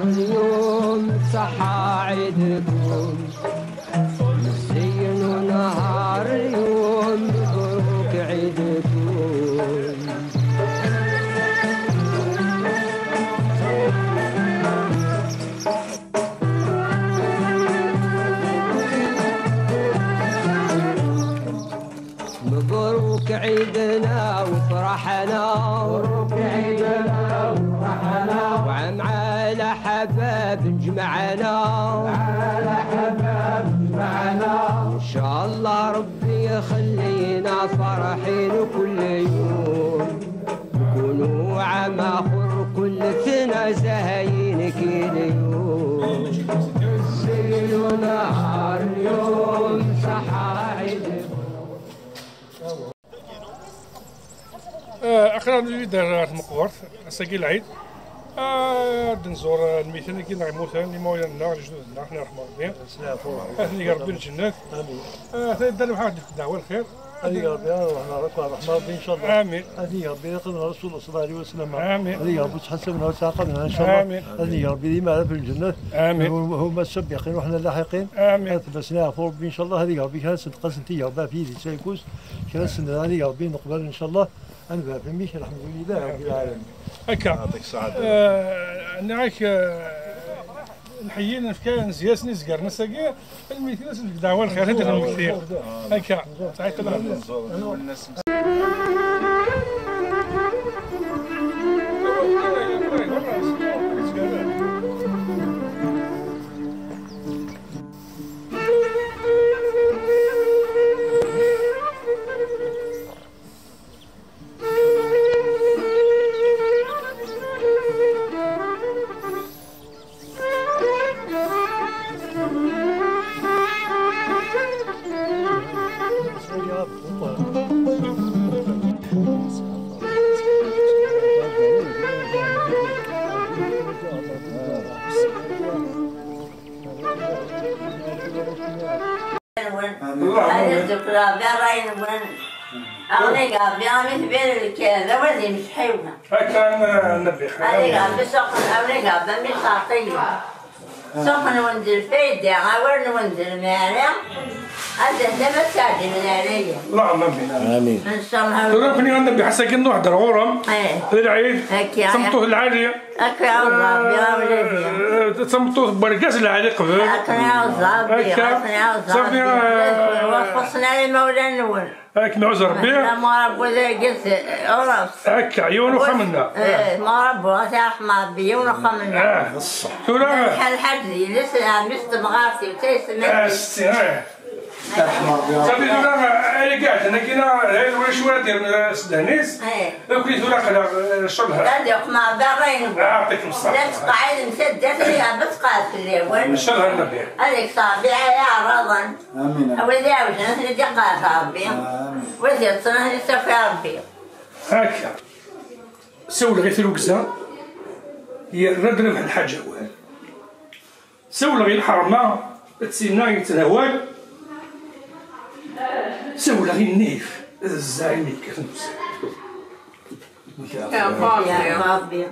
اليوم صحة عيدكم زين ونهار اليوم مبروك عيدكم. مبروك عيدنا وفرحنا مبروك عيدنا وفرحنا وعم على حباب جمعنا على حباب جمعنا إن شاء الله ربي يخلينا فرحين كل يوم نكونوا عام آخر كل سنة زهاين كل يوم زين ونهار اليوم صحة عيدكم. اخيرا نريد المقبرت ساقي العيد نزور الميتين كي نعموتان اللي مولانا جدودنا حنا رحمه ربي هذه ربي الجنات امين دار واحد الدعوه الخير هذه ربي وحنا رحمه ربي ان شاء الله امين هذه ربي يقدم رسول الله صلى الله عليه وسلم امين هذه ربي تحسبنا وتعاقبنا ان شاء الله امين هذه ربي ديما في الجنه امين هما السابقين وحنا اللاحقين امين تبسنا فوق ربي ان شاء الله هذه ربي كانت تقسمتي ربي في يدي سايكوس كانت هذه ربي نقبل ان شاء الله أنا فهميش الحمد لله رب العالمين. هكا يعطيك الصحة. نعيك الحيين كان زياسني زكرنا ساقي المثيل دعوة الخير هذا المثيل. هكا تعيط لها. هكا نبي سخن وندير فايدة غير وندير مالي هذا دابا ساعدي من عليا اللهم امين ان شاء الله ترافني غنبي حساكي نوحد الغرم العيد صمتوه العالية هكا عاود ربي يا ولادي صمتوه بركاس العالي قبل هكا عاود ربي صافي وخصنا لي مولا نول هاك نعوز ربي ما ربو ذا قلت عرس هكا عيون وخمنا ما ربو رحمة ربي ونخمنا الصح ترى بحال حدي لسه مست مغارتي وتيسمع صافي دولا اللي قاعد انا كاينه ولا شويه ديال السدانيس كليت ولا الشرها هذه ما باغيين يعطيك الصحه لا تقعد مسدات ليها بتقاد في الليل نشرها النبي هذيك صافي يا رضا امين ولدي عاوجنا اللي قاها ربي ولدي تصنع اللي صافي ربي هكا سول غير الوكزه هي الرد ربح الحاجه وال سول غير الحرمه تسينا يتناول سول غير النيف الزعيم يكرمس يا ربي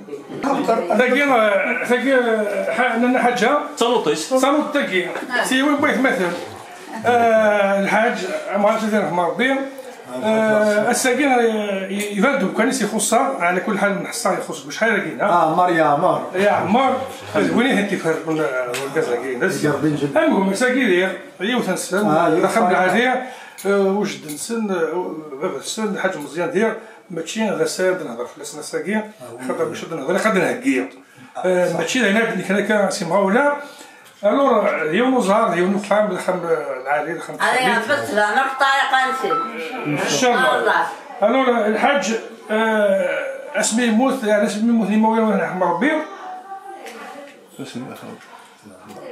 ثقي عندنا حاجه صالوط تاكي سي وين بغيت مثلا الحاج عمار سيدي رحمه ربي الساكن يفادوا كان يخصها على كل حال نحصها يخص شحال لكن عمار يا عمار يا عمار وين هاتي فرق والكازاكين المهم ساكي هي وتنسن دخل العاديه وجد نسن باب السن الحاج مزيان ديال ماشي غساد نهضر في لسنا ساكيه خاطر باش نهضر خاطر نهكيه ماشي هنا بني كان سي مغاوله الور يوم زهر يوم خام الخم العالي الخم انا بس لا نقطع قنسي ان شاء الله الور الحاج اسمي يموت يعني اسمي يموت مولاي ونحم ربي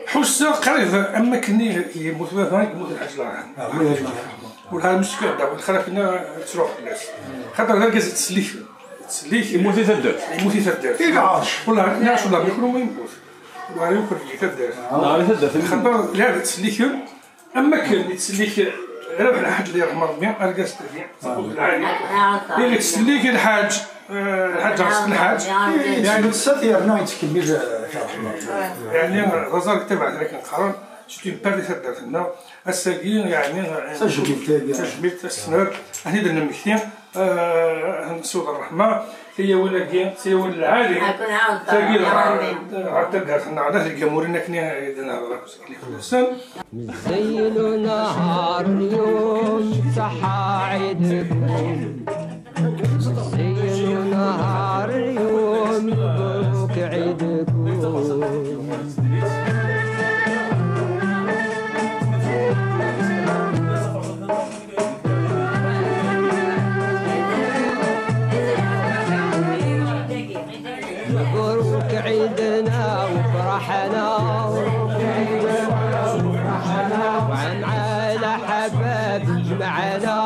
حس قريب اما كني يموت مثلا يموت الحاج الله ولا المشكل دابا خلافنا تروح الناس خاطر غير كاز تسليك يموت تدار والله الناس والله يكونوا ما يموت والله يمكن يتدار خاطر لا تسليك اما كان يتسليك غير بحال الحاج اللي يرحم ربي الكاس العالي اللي تسليك الحاج الحاج عرس الحاج يعني الساتي رنا يتكمل يعني غزال تبع لكن قرن شتي بادي تدرت لنا الساقين يعني تجميل السناب هني درنا مكتين نسود الرحمه هي ولا سي ولا العالي تاقي عاد خلنا على الجمهورنا كنا يدنا الحسن زين نهار اليوم صحا عيدكم زين نهار اليوم مبروك عيدكم مبروك عيدنا وفرحنا وعن على حباب جمعنا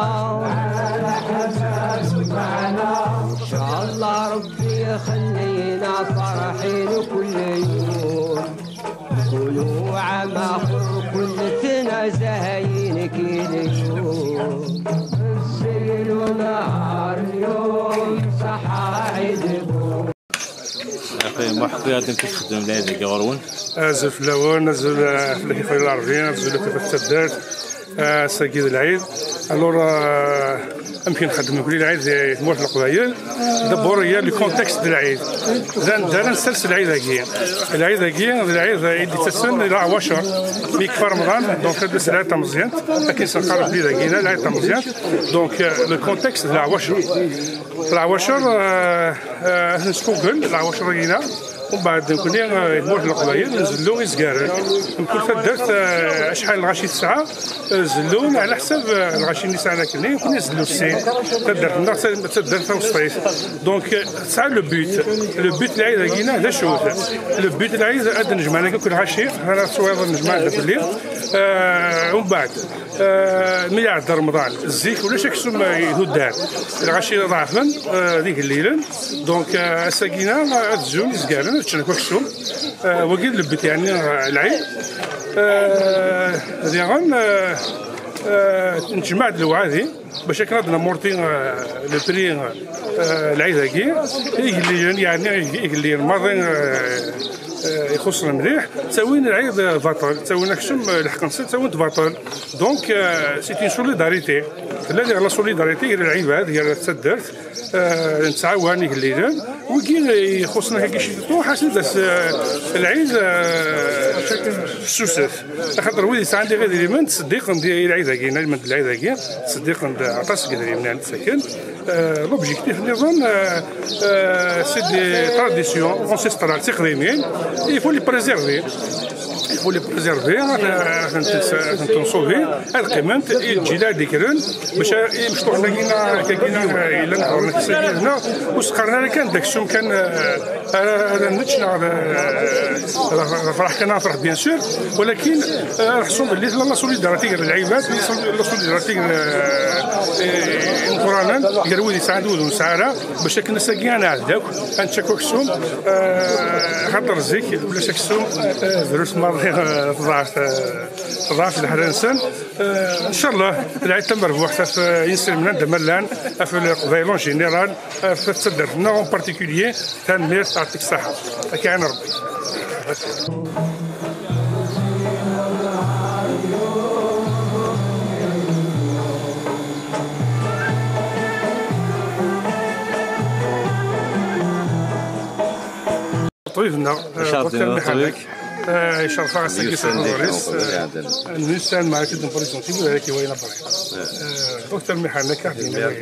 إن شاء الله ربي يخلينا فرحين كل يوم كلوا عام آخر كلتنا زاهين كل يوم زينوا نهار اليوم صحا عيدكم أخي محقيات تخدم لهذا قارون أزل في اللون أزل في الكيفية العربية أزل في التدات ساقي العيد الور يمكن نخدم كل العيد موافق القبائل دابور هي لو كونتكست ديال العيد دار نسلسل العيد هكي العيد اللي تسن الى 10 ميك في رمضان دونك هاد العيد تاع مزيان لكن سنقرب لي هكينا العيد تاع مزيان دونك لو كونتكست ديال 10 نسكوكل 10 هكينا ومن بعد نكون نروح للقبائل نزلو يزكارن نكون درت شحال الغاشي 9 نزلون على حساب الغاشي اللي ساعنا كني نكون نزلو السين تدرت وسطيت دونك 9 لو بوت العيد هكينا هذا شوت لو بوت العيد هذا نجمعنا كل غاشي انا صوير نجمع في الليل ومن بعد ملي عاد رمضان الزيك ولا شكسم يهدان الغاشي ضعفن ذيك الليل دونك ساكينا تزول زكارن تشنا كوكسوم وقيل لبت يعني العيد ديغان نجمع الوعاذي باش كنضنا مورتين لو بري العيد هكي يعني الماضي يخصنا مليح تساوينا العيد باطل تساوينا كشم الحق تساوينا باطل دونك سي اون سوليداريتي الذي على سوليداريتي هي العباد هي تسدرت نتعاون الليل وكي يخصنا هكا شي طوح حاسس العيد سوسف خاطر ولي عندي غير اليمن تصديق ندير العيد هكينا من العيد هكي تصديق عطاس قدري من عند ساكن لوبجيكتيف نظن سي دي تراديسيون انسيسترال تقديمين يفو لي بريزيرفي يفو لي بريزيرفي تنصوفي القيمة الجيلة ديكرن باش مشطوح كاينا إلا نحضر نتسجلنا وسقرنا كان داك الشوم كان نتشنا فرح كان نفرح بيان سور ولكن نحسوا باللي لا سوليداريتي العباد لا سوليداريتي نقرانا قالوا لي ساعدوا ونسعرا باش كنا ساقينا هذاك نتشكوا كسوم خاطر زيك ولا شكسوم فيروس مرضي ضعف الحرنسان ان شاء الله العيد تمر حتى في ينسلمنا دمرلان في القبائل جينيرال في تصدرنا اون بارتيكولير تنمير يعطيك الصحه كاين ربي طيبنا يشرف على السكيس الرئيس النسان مع كده بريزونتي ولا كي وين بري دكتور محل كاردينا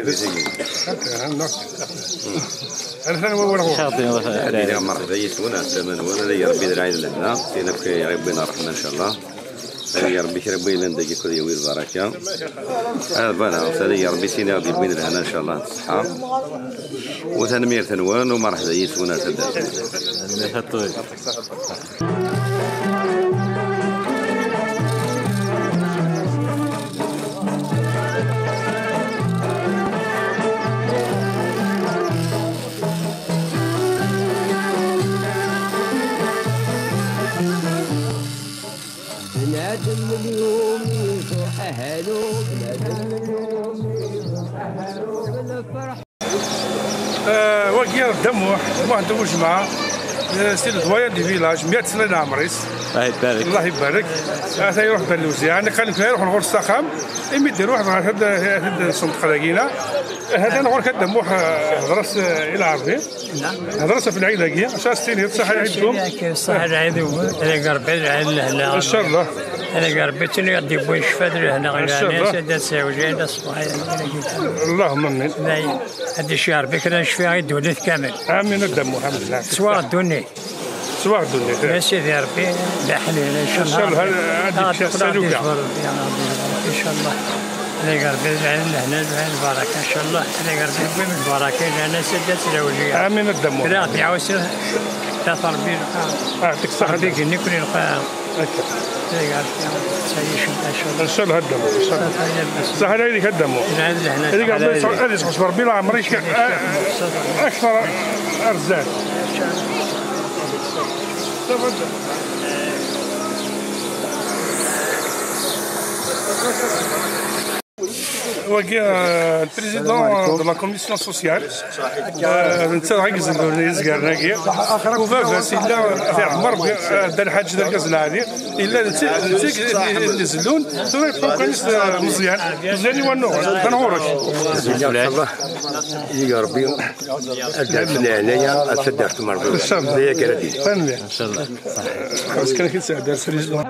انا وين هو مرحبا يسونا الثمن وانا يا ربي العيد لنا سينك يا ربي نرحمنا ان شاء الله يا ربي ربي لنا دقيق كل يوم البركه بنا يا ربي سينا غادي بين لنا ان شاء الله الصحه وتنمير ثنوان ومرحبا يسونا تدار بنادم اليوم يفرح أهله بنادم اليوم يفرح أهله بالفرح وكي الدموح واحد الجمعة سي الدوايا دي فيلاج 100 سنه العمريس. الله يبارك. الله يبارك. هذا يروح بلوزي يعني قال لك يروح نغور السخام يمد يروح هذا الصندوق لقينا هذا نغور كدموح هضرس الى عربي. نعم. هضرس في العيد هكي عشان ستين صح عيدكم. صح العيد انا قربت هنا. ان شاء الله. انا قربت لي غادي بوي شفادر هنا غير ساده ساوجين الصباح. اللهم امين. هذا الشهر بكره نشفي غير الدولة كامل. امين الدم الحمد لله. سوار الدنيا. سوار الدنيا. يا سيدي ربي دحلي ان شاء الله. ان شاء الله هذيك سالوكا. ان شاء الله. انا قربت هنا البركه ان شاء الله. انا قربت من البركه انا ساده ساوجين. امين الدم. لا يعاوسوا تاثر بين يعطيك الصحة. بيك نكون نلقى. ان شاء الله هدموا ان شاء الله سهل عليك هدموا هذيك هذه تصبر بلا عمري اكثر ارزاق البريزيدون دو لا كوميسيون سوسيال انت راكز يزكر ناكي وفافا سيلا في عمر دار حاج دار كاز العادي الا انت نزلون ثم يبقى كنيس مزيان يوانو كنغورش الله يا ربي ادعي عليا اتدرت مرض ان شاء الله هي كردي ان شاء الله بس كان كيتساعد البريزيدون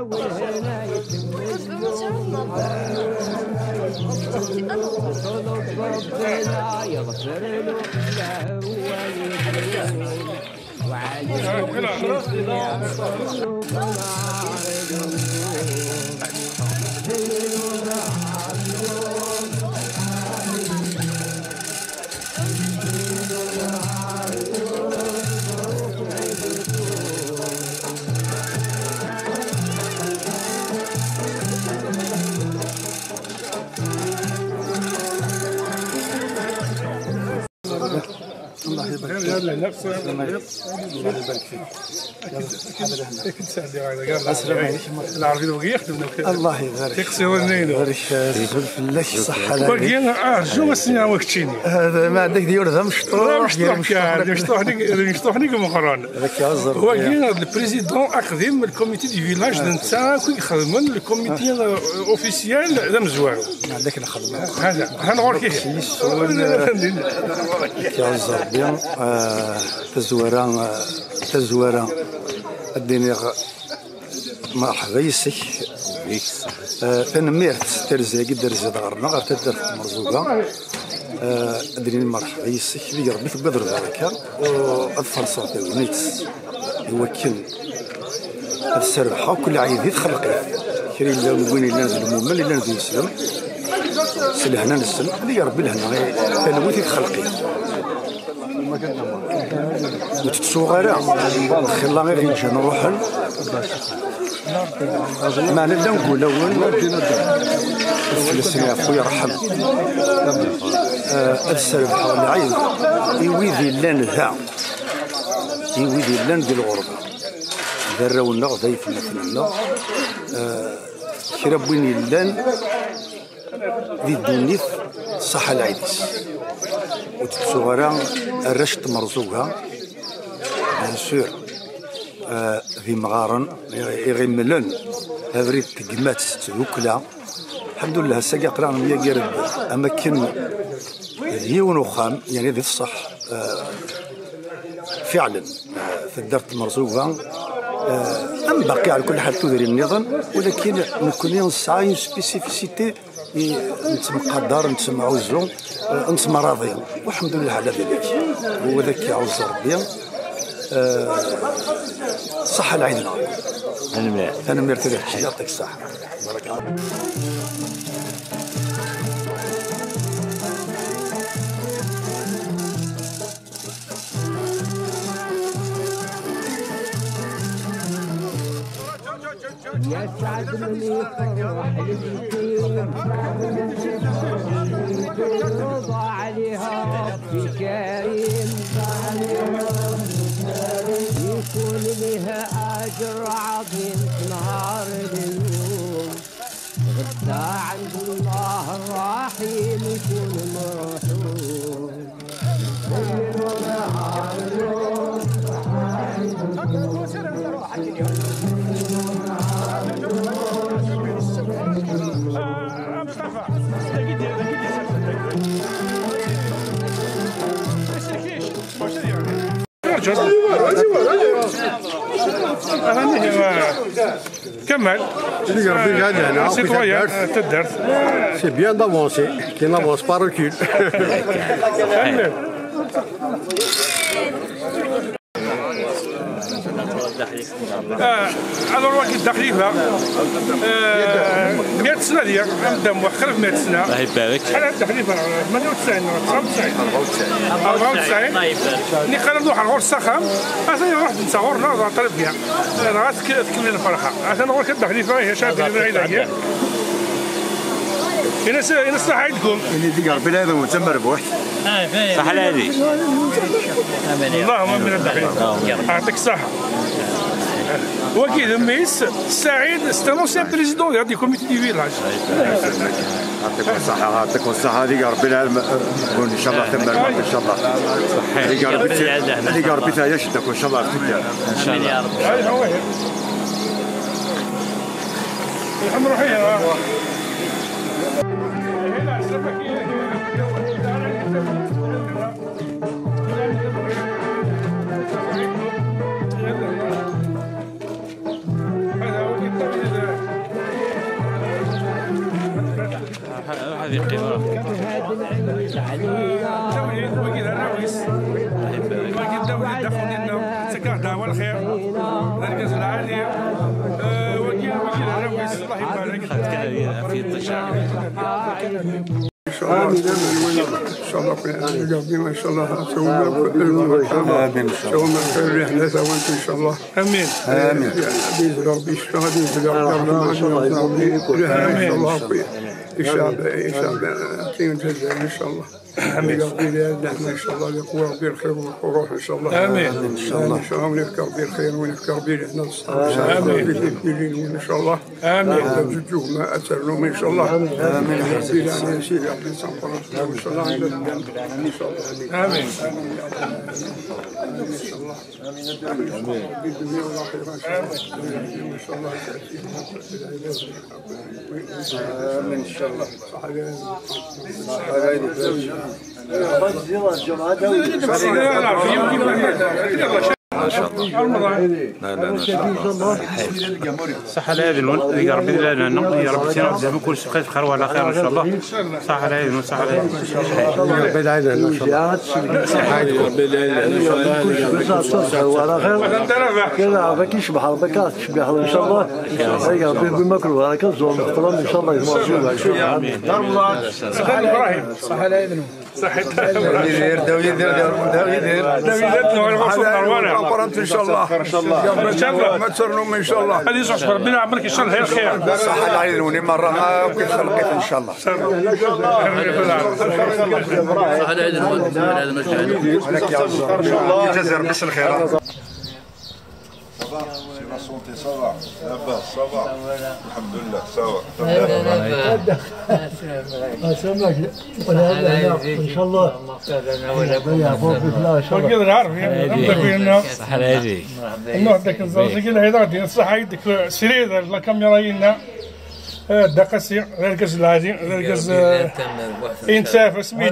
ربنا يغفر له الله يبارك فيك. الله يبارك فيك. اكيد سعدي هذا قال العربي لو يخدمنا الله يبارك فيك. تقسيو النيدو. بارك فلك صحة لك. وكاين جو السنه وقتيني. هذا ما عندك ديال ذا مشطوح. مشطوحني كمقران. هذاك يعزر. وكاين البريزيدون اقدم الكوميتي دي فيلاج نتا كي يخدمون الكوميتي اوفيسيال ذا مزوار. عندك نخدم. هذا هنغور كيف. يعزر بيان تزوران الدنيا مرحبا يسك تنميرت ترزاقي درزي دارنا غير تدرت مرزوقه ادري مرحبا يسك اللي ربي تقدر بركه واطفال صوتي ونيت يوكل السربحه وكل عيد يتخلق كري لا نقول الا نزل مومن الا نزل يسلم سلهنا نسلم اللي ربي لهنا تنوي تتخلقي وتتصوغرا خلا غير يجي نروح ما نبدا نقول اول الفلسطيني اخويا رحم السلف حول العين يويذي لان ذا يويذي لان ديال الغربه دراونا ضيفنا فينا كرا بوين لان ذي الدنيف صح العيديس وتصغرا الرشد مرزوقها بيان سور في مغارن يغملن هافريد تقمات توكلا الحمد لله الساقا قرانا ميا قرب اماكن ديون وخام يعني ذي الصح فعلا في الدار المرزوقه ام باقي على كل حال تدري النظام ولكن نكون نسعى سبيسيفيسيتي نتمقدر نتمعوزو نتم راضيين والحمد لله على ذلك هو ذاك يعوز ربي صح العين انا مرتاح يعطيك الصحه بارك الله يسعد من يفرح اليتيم يرضى عليها ربي كريم يكون لها اجر عظيم نهار اليوم غدا عند الله الرحيم يكون مرحوم كمل. C'est bien d'avancer, qu'il n'avance pas recul. هذا الوقت الدقيقة 100 سنة ديال نبدا مؤخر في 100 سنة. الله يبارك. شحال هاد التحليفة 98 94 ملي قال نروح نغور السخام عشان نروح نتصور نعترف بها راه تكمل الفرحة عشان نغور التحليفة هي شادة العيلة هنا صح عندكم اللي ديك ربي هذا متم ربوح صح هذه اللهم من الدحيح يعطيك الصحة. وكيل ميس سعيد c'est un ancien président du comité du village. يعطيكم الصحة يعطيكم الصحة هذيك ربي العالم يكون إن شاء الله تم ربوح إن شاء الله. هذيك ربي تاع يشدك إن شاء الله تبدا إن شاء الله. هاي هو الحمد لله. هذه قمة وكيل الرئيس وكيل الدولة دخل لنا سكر دعوة الخير مركز العالي وكيل الرئيس الله يبارك في التشعب ان شاء الله ان شاء الله ان شاء الله سوينا خير رحله سوا ان شاء الله. امين امين. باذن ربي الشهاده باذن ربي ان شاء الله الشعب ان شاء الله. امين. ان شاء الله يقوى ربي الخير والروح ان شاء الله. امين ان شاء الله. ان شاء الله ونفكر بالخير ونفكر بالحسن امين ان شاء الله. امين. جوج ما اثرناهم ان شاء الله. امين. سيدي على سيدي عبد الصمد ان شاء الله ان شاء الله. امين ان شاء الله. امين بالدنيا والاخره ان شاء الله. امين ان شاء الله. صح على هذه يا ربي لنا يا ربي تنزل كل شيء خير وعلى خير ان شاء الله. صح على هذه صح على هذه ربي العين ان شاء الله. صحتكم ربي العين ان شاء الله وعلى خير كذا بك يشبح ربك تشبح ان شاء الله. يا ربي بمكروه هذا كنزول محترم ان شاء الله يسمع امين. صح على ابراهيم صح على اذنه صح يدير ان شاء الله. ان شاء الله ما تسرنهم ان شاء الله. هذه صح ربنا يعمرك ان شاء الله خير. صح على عينوني مره وكيف خلقت ان شاء الله. صح على عينوني ولك يا الله يجزر بس الخير. La santé, ça va. La base, ça va. Alhamdulillah, ça va. ان شاء الله. وكيل العربي صح على هذه نعطيك الزوجين هذا الصحة يدك سرير الكاميرا هنا دقسي ركز العادي ركز انساف اسمي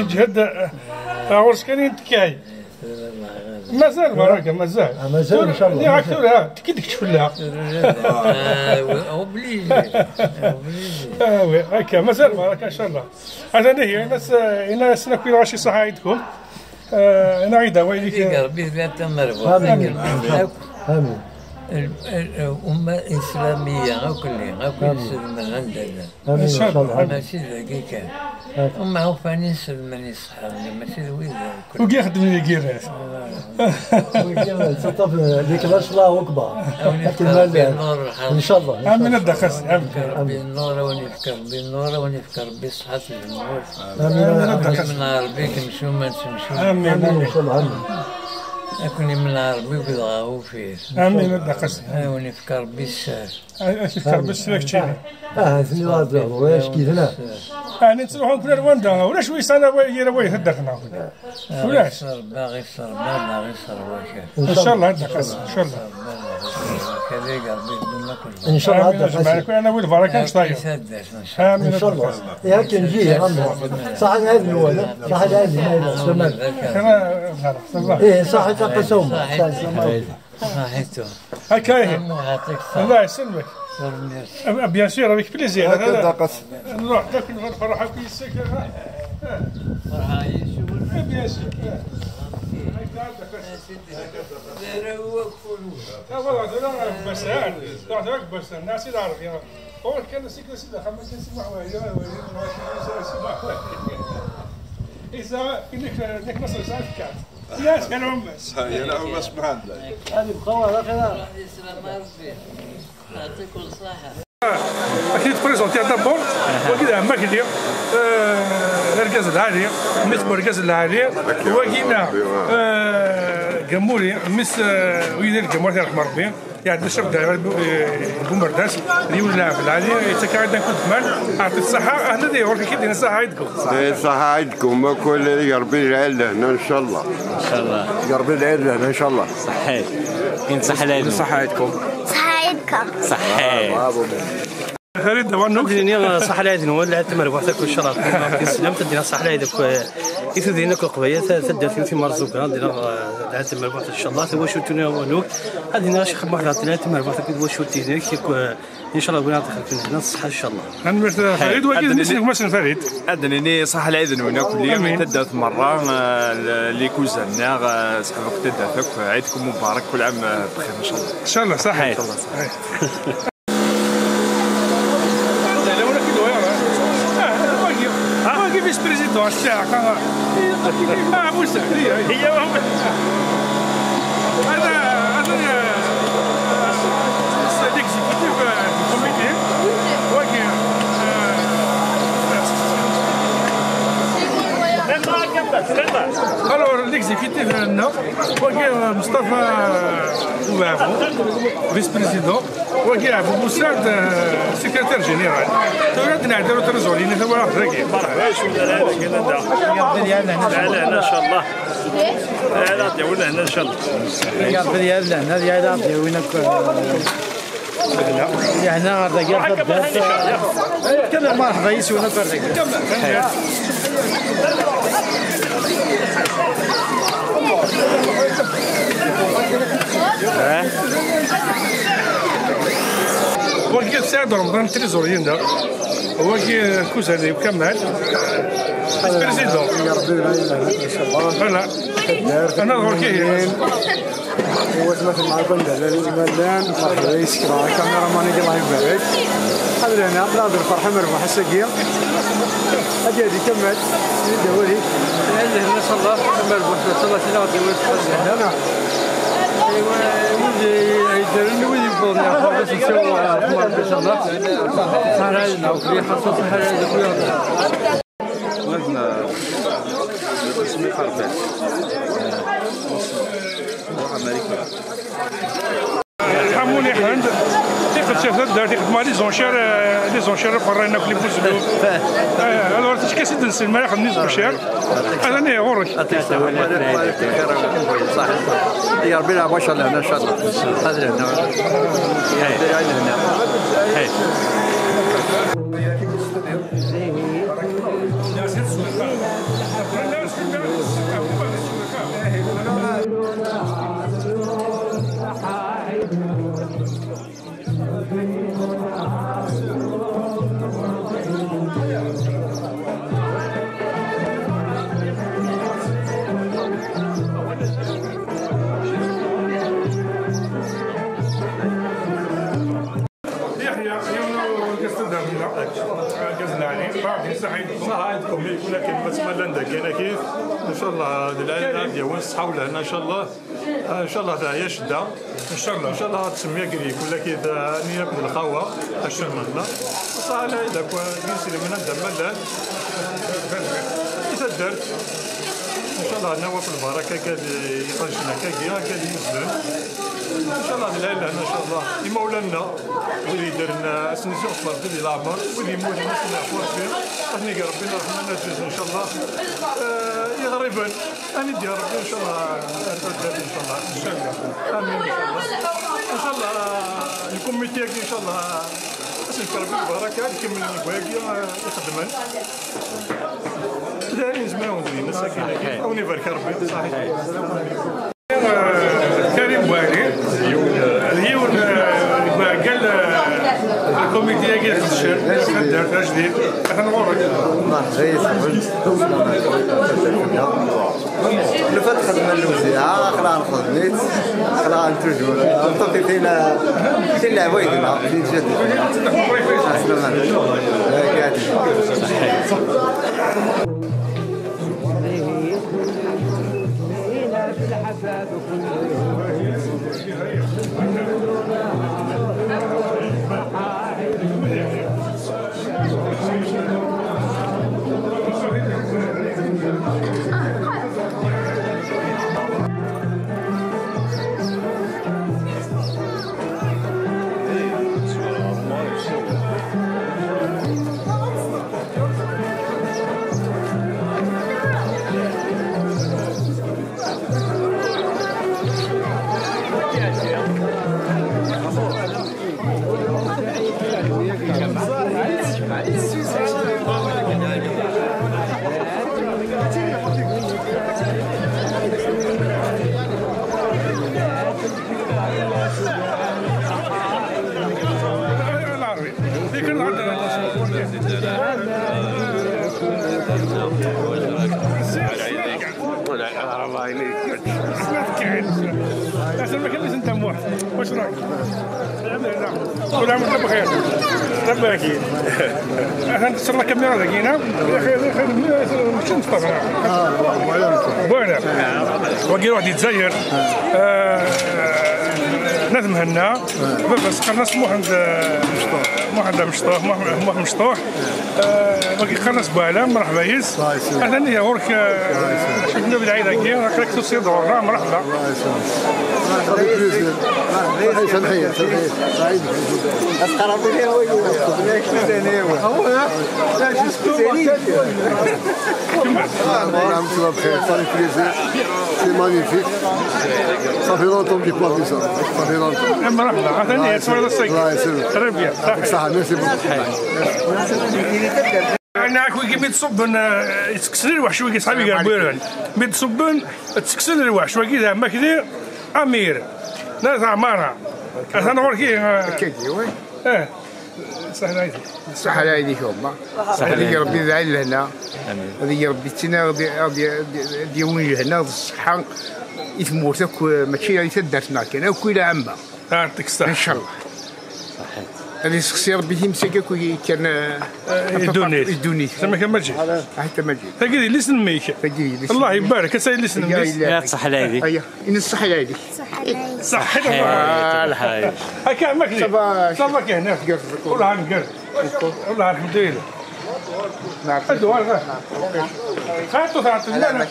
جهد عورس كان ينتكاي مازال بركه مازال ان شاء الله. ياك تقولها كي تكتشف لها اوبليجي هكا مازال بركه ان شاء الله. هذا هي الناس ناكل راشي صحه عندكم انا عيدها ويليك ربي تم ربح. امين امين. الأمة الإسلامية كلها يسلم عندنا إن شاء الله. ماشي دقيقة أما هو فاني يسلم يصحابنا ماشي وين وكي يخدم لي كيراس تطف ديك الله أكبر إن شاء الله. آمين الدخس بالنور ونفكر بالنور ونفكر بصحة النور. آمين الدخس من ربك نمشوا ما نمشوا. آمين إن شاء الله. أكوني من ربي ويضغاو فيه. امين الدقس. ونفكر ربي السهل. نفكر بالسلك تشيني. ثني غادر واش كيفنا. نتروحوا كل رواندا ولا شوي سنه وي هدرنا. ولاش؟ باغي يصر باغي يصر ان شاء الله الدقس ان شاء الله. كذلك ربي يدينا كل ان شاء الله الدقس. انا ويل بركه ان شاء الله. ان شاء الله. يا كنجي صح هذا الولا صح هذا ما ايه صح تقسم صحيتو هكا هي الله يسلمك بيان سور افيك بليزير دقس نروح ناكل نفرحوا في السكر فرحة يشوفون بيان سور والله لا بس لا بس الناس يعرف يا هو كان سكر سيده خمس سنين إذا إنك نصر ساعات ناس كانوا بس يلعبوا بس ما عندك هذه بخوة كذا يعطيكم الصحة. أكيد بريزونتي دابور وكذا ما كدير الركاز العالية مثل الركاز العالية وكينا جمهوري مثل ويدير الجمهور يرحم ربي يعني الشرب داير بومرداس اللي يولع في العالية يتكاد نكون كمان أعطي الصحة أهلا دي ورك كيدير الصحة عيدكم الصحة عيدكم وكل يا ربي العيد لهنا إن شاء الله ان شاء الله يا ربي العيد لهنا إن شاء الله صحيح كاين صحة لعيدكم صحة عيدكم صحيح فريد دوانوك ديني صح العيد هو اللي عندنا مربوحتك ان شاء الله كنسلم تدينا صح العيد كيف دينا قبيه تدات في مرزوق دينا عندنا مربوحتك ان شاء الله تو واش توني ونوك هذه شي خدمه واحده عندنا مربوحتك واش تيديك ان شاء الله بغينا نعطيك هنا الصحه ان شاء الله انا فريد واكيد نسلك مثلا فريد عندنا صح العيد هنا كل يوم تدات مره اللي كوزنا صحابك تداتك عيدكم مبارك كل عام بخير ان شاء الله ان شاء الله صحيح ان شاء الله فيس بريزيدون الساعة كان موسى هي هذا ليكزيكوتيف كوميتي واقع alors l'exécutif هنا واقع مصطفى وابو فيس بريزيدون واقع ابو مساعد سكرتير جينيرال عندنا نديرو ترزولين هو راكي مرحبا شو هنا ان شاء الله لا ديالنا هنا ان شاء الله يقبل ديالنا ديالنا ديالنا هنا الرجال كذا مرحبا يسونا الرجال واقي سعد رمضان تريزوريين دا واقي كوزاني وكمال بريزيدون يا ربي ان شاء الله فوالا انا وركي هو مثل ما كنت الملان مرحبا يسكر الكاميرا ماني الله يبارك هذا هنا ناظر فرحه مربوح السقير هذه كمل دوري ما شاء الله مربوح ما شاء الله تلاقي هنا يديروا وين يبغون ياخذوا باش يسووا ان شاء الله صار وفي حصص هذا خويا وزن اسمي خربان حموني حند تيقد شاف دار تيقد مع لي زونشير قرانا كل بوزلو الوغ تشكي سيد نسل ما ياخذ لي زونشير انا ني غورك صح يا ربي ما شاء الله ان شاء الله هذا هنا صحايدكم يكون كيف بس مالنا كاين كيف ان شاء الله العائله ديال الصحه ولا هنا ان شاء الله ان شاء الله هي شده ان شاء الله تسميه كريك ولا كيف نياك الخوا اشر منا صح العائله كويس من عند مالان اذا درت ان شاء الله نواف البركه قال يخرجنا كاكيا قال ينزلون ان شاء الله لا اله ان شاء الله مولانا واللي دار لنا سنيسيون صبر في العمر واللي يموت الناس اللي عفوا فيه رحنا يا ربي رحمنا الناس ان شاء الله يغربن انا ديال ربي ان شاء الله ان شاء الله ان شاء الله امين ان شاء الله الكوميتي ان شاء الله نشكر ربي البركه يكمل الباقي يخدمن لا نسمعوا زين ساكنين او نبارك ربي صحيح كريم بوالي اليوم قال الكوميتي قال الشهر دار جديد احنا نورك لو فات خدمه الوزيعه خلينا نخدميت خلينا نترجموا نعطي فينا اللعبه يدنا في الجد الله يليك احسن ما كان انت موح واش رايك؟ كل عام وانت بخير ربي اكيد احنا نتصل الكاميرا لقينا خير مش نتفرج بوينه وقيل واحد يتزير نادم هنا بس قرنا سموح عند مشطوح موح مشطوح باقي قرنا سباله مرحبا يس اهلا يا ورك شفنا بالعيد هكي راك تصير دورنا مرحبا مرحبا سمحيه سعيد اسقر بلي هو c'est magnifique. Ça fait longtemps que je n'ai pas vu ça. Ça fait longtemps. مرحبا ثاني اسمع الصيد très bien صح ميرسي بوكو انا كي بيتصبن تكسر الوحش وكي صحابي قالوا بيتصبن تكسر الوحش وكي زعما كذا امير ناس عمارة انا وركي كيكي وين سهل هايدي سهل هايدي هما هذه ربي يزعل لهنا هذه ربي تنا غادي يوين هنا الصحة يتموتك ماشي يتدرسنا كان كل عامة يعطيك الصحة ان شاء الله هذه شخصية ربي يمسكك كان يدوني سمك ماجي حتى ماجي تقولي لي سميك الله يبارك اسال لي سميك يا صح العيدي اييه ان الصح العيدي صح الحي هكا ماكلي صافا كاين هنا والله نقرب والله الحمد لله نعم الدوار خاطو خاطو لا لا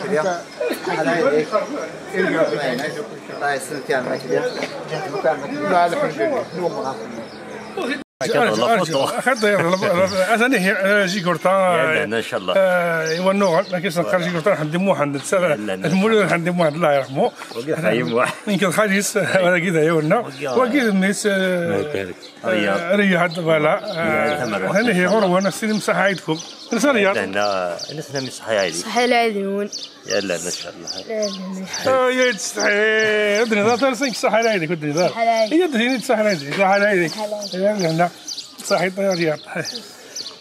انا جي قرطان ان شاء الله ونوع ما كاينش نقدر جي قرطان عندي موحد المولود عندي موحد الله يرحمه يمكن خالص ولا كذا يولنا وكذا الناس رياض فوالا هنا هي غروه انا سيدي مسح عيدكم ناس رياض الناس مسح عيدي صح العيدون يلا ان شاء الله يا تستحي ادري ذا ترسك صح العيدي كنت ذا هي تديني صح العيدي صح العيدي يلا هنا صحيح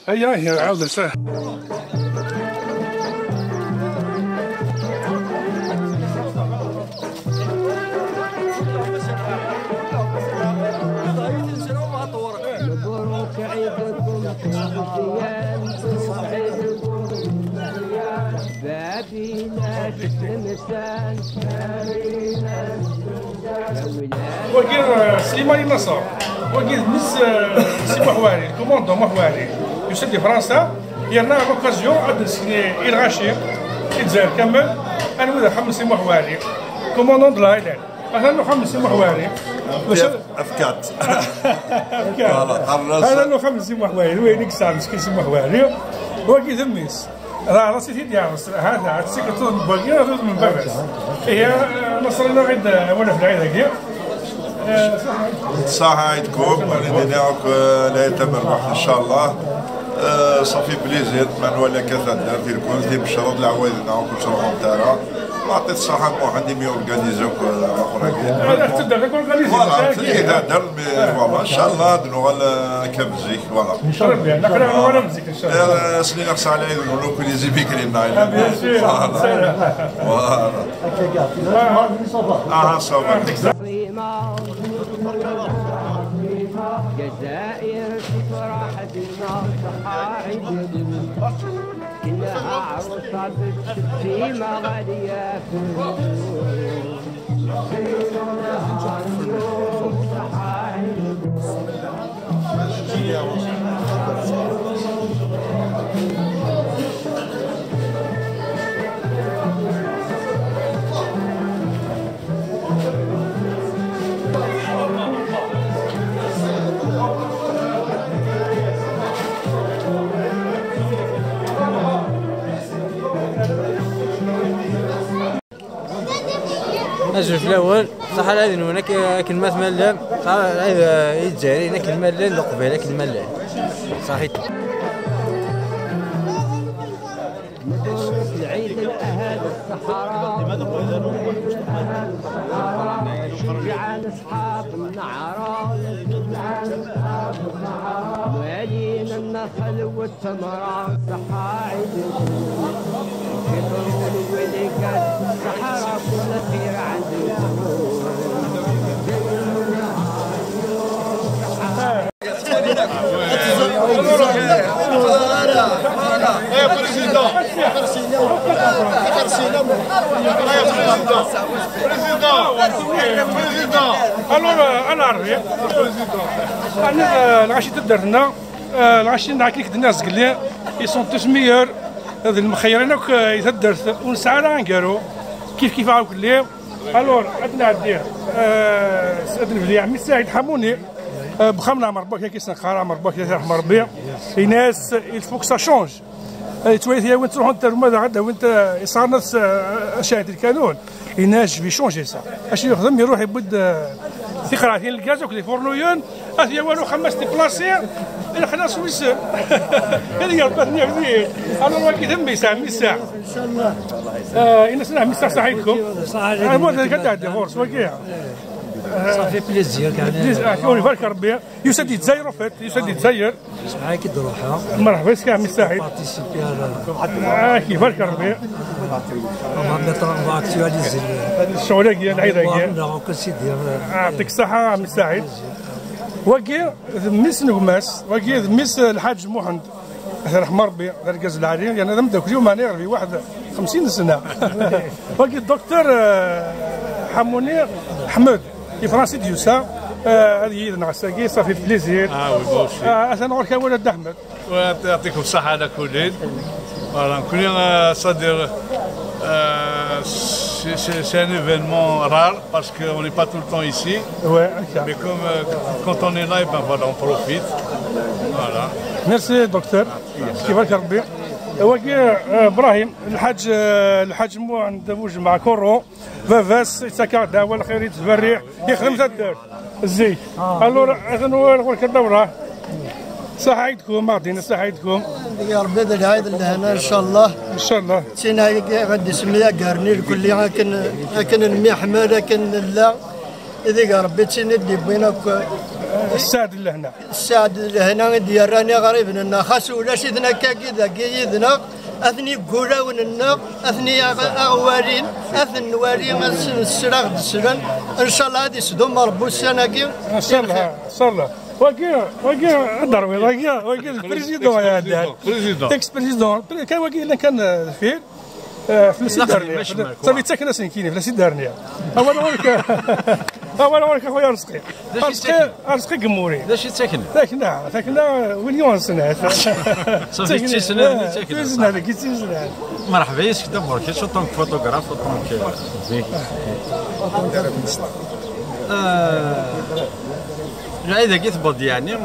رياض هي عاوده سهل وكيل سليمان النصر وكيل مس سي محواري الكوموندون محواري يسد فرنسا يرنا لوكازيون عاد سيني الغاشي الجزائر كامل. انا وذا حمد سي محوالي كوموندون دلايلان انا حمد سي محوالي افكات هذا حمد سي محوالي وينك ساعه مسكين سي محوالي وكي ذميس راه راسي تيدي هذا السكرتور الباقي من باباس هي نصرنا عند وانا في العيد هكا صحة عيدكم ولديناك لا يتم ان شاء الله. صافي بليزير من ولا كثر في الكل في بشرط العوائدنا وكل شرط تاعنا وعطيت الصحة محمد مي اورغانيزوك انا تقدر اذا در والله ان شاء الله دنوغال كبزيك فوالا ان شاء الله نقرا وانا مزيك ان شاء الله سنين نقص على نقولوا كل زي بكري نايل صباح جزائر تفرح بنا صحاعد كلها عروسة بالسيمة غالية أجل في الأول صح هذه هناك كلمات ملام صح هذا يتجاري هناك الملام لقبيلة الملام صحيح. العيد الأهل الصحراء جعل أصحاب النعراء موالين النخل والتمرة صحاعد كثروا الولقات الصحراء كل خير عندكم. انا عربي انا العشي تدرنا العشي نعكيك الناس قال لي يسون توس ميور هذا المخيرين يتدر ونسعى راه نقالو كيف عاود لي الور عندنا عندي سيدنا بلي عمي سعيد حموني بخمنا مربوك كيسنا خارا مربوك يرحم ربي الناس الفوك سا شونج تويت هي وين تروحوا انت ماذا غدا وانت صار نفس شاهد القانون الناس بيشونجي سا اش يخدم يروح يبد ثقراتين الغاز وكلي فورنويون هي والو خمس ديبلاسي الى خنا سويس هذه ربطني هذه انا واقي ذمي ساعه من الساعه ان شاء الله الناس نعم مسا صحيتكم انا مو قاعد ديفورس واقي صافي بليزير كان كوني بارك ربي يسد يتزاير فات يسد يتزاير معاك تروحها مرحبا بك عمي سعيد كيف بارك ربي اكتواليزي الشغله ديال العيد لا كسيدي يعطيك الصحه عمي سعيد واقي ذميس نقماس واقي ذميس الحاج محمد رحم ربي الكاز العالي يعني انا مداك اليوم انا في واحد 50 سنه واقي الدكتور حموني حمد في فرنسي ديوسا هذه نعساكي صافي بليزير انا نعرف ولد احمد ويعطيكم الصحه على كل فوالا كلنا صدر c'est un événement rare parce qu'on n'est pas tout le temps ici. Ouais, mais comme quand on est là, ben voilà, on profite. Voilà. Merci docteur. كيفك ربي؟ واقي ابراهيم الحاج مو عند موج مع كورو فافاس يتسكر داوى الخير يتبريح يخدم تدار الزيت. الور انا كدوره صحيتكم معطينا صحيتكم يا ربي هذا العيد اللي هنا ان شاء الله ان شاء الله تينا غادي سميها قرني الكل لكن المي حمال لكن لا اذا يا ربي تينا اللي بينك السعد اللي هنا السعد اللي هنا ديالنا غريب لنا خاص ولا شدنا كذا كيدنا اثني قولاوننا اثني اغوالين اثن والين السراغ السرن ان شاء الله هذه صدوم ربو السنه ان شاء الله ان شاء الله واقي ضربي واقي البريزيدون يا دار اكس بريزيدون كان واقي كان فيه في السيدارنيا صافي حتى كنا سنكيني في السيدارنيا هو ولا ولك اخويا رزقي رزقي قموري داش تاكل تاكلنا وين يونسنا صافي تيسنا تيسنا كيتيسنا مرحبا ياك كدا ماركيش طونك فوتوغراف طونك فيك العيدة كي تبض يعني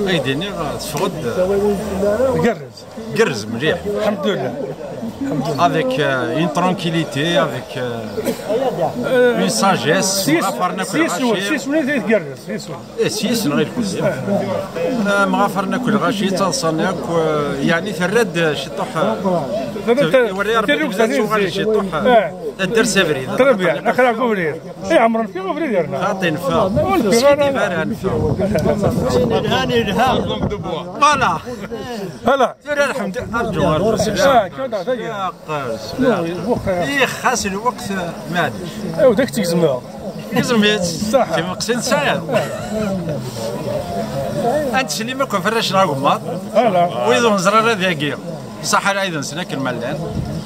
ايديني تفقد قرز مليح الحمد لله avec une tranquillité avec une sagesse غافر ناكل غاشي سيس ولا تقرز سيس غير كل مغافر ناكل غاشي تصنيك يعني ترد شطوح يوري ربي شطوح الدر سافري تربيع اخر كوفرير اي عمرنا في كوفرير ديالنا خاطين فا سيدي باران فوالا هلا سير الحمد لله يا قارس خاص الوقت مالي ايوا داك تيزمها كزميت صح كيما قصيد ساعه انت شني ما كون فراش راكم هلا ويدو نزرر ذاكي صح العيد نسناك الملان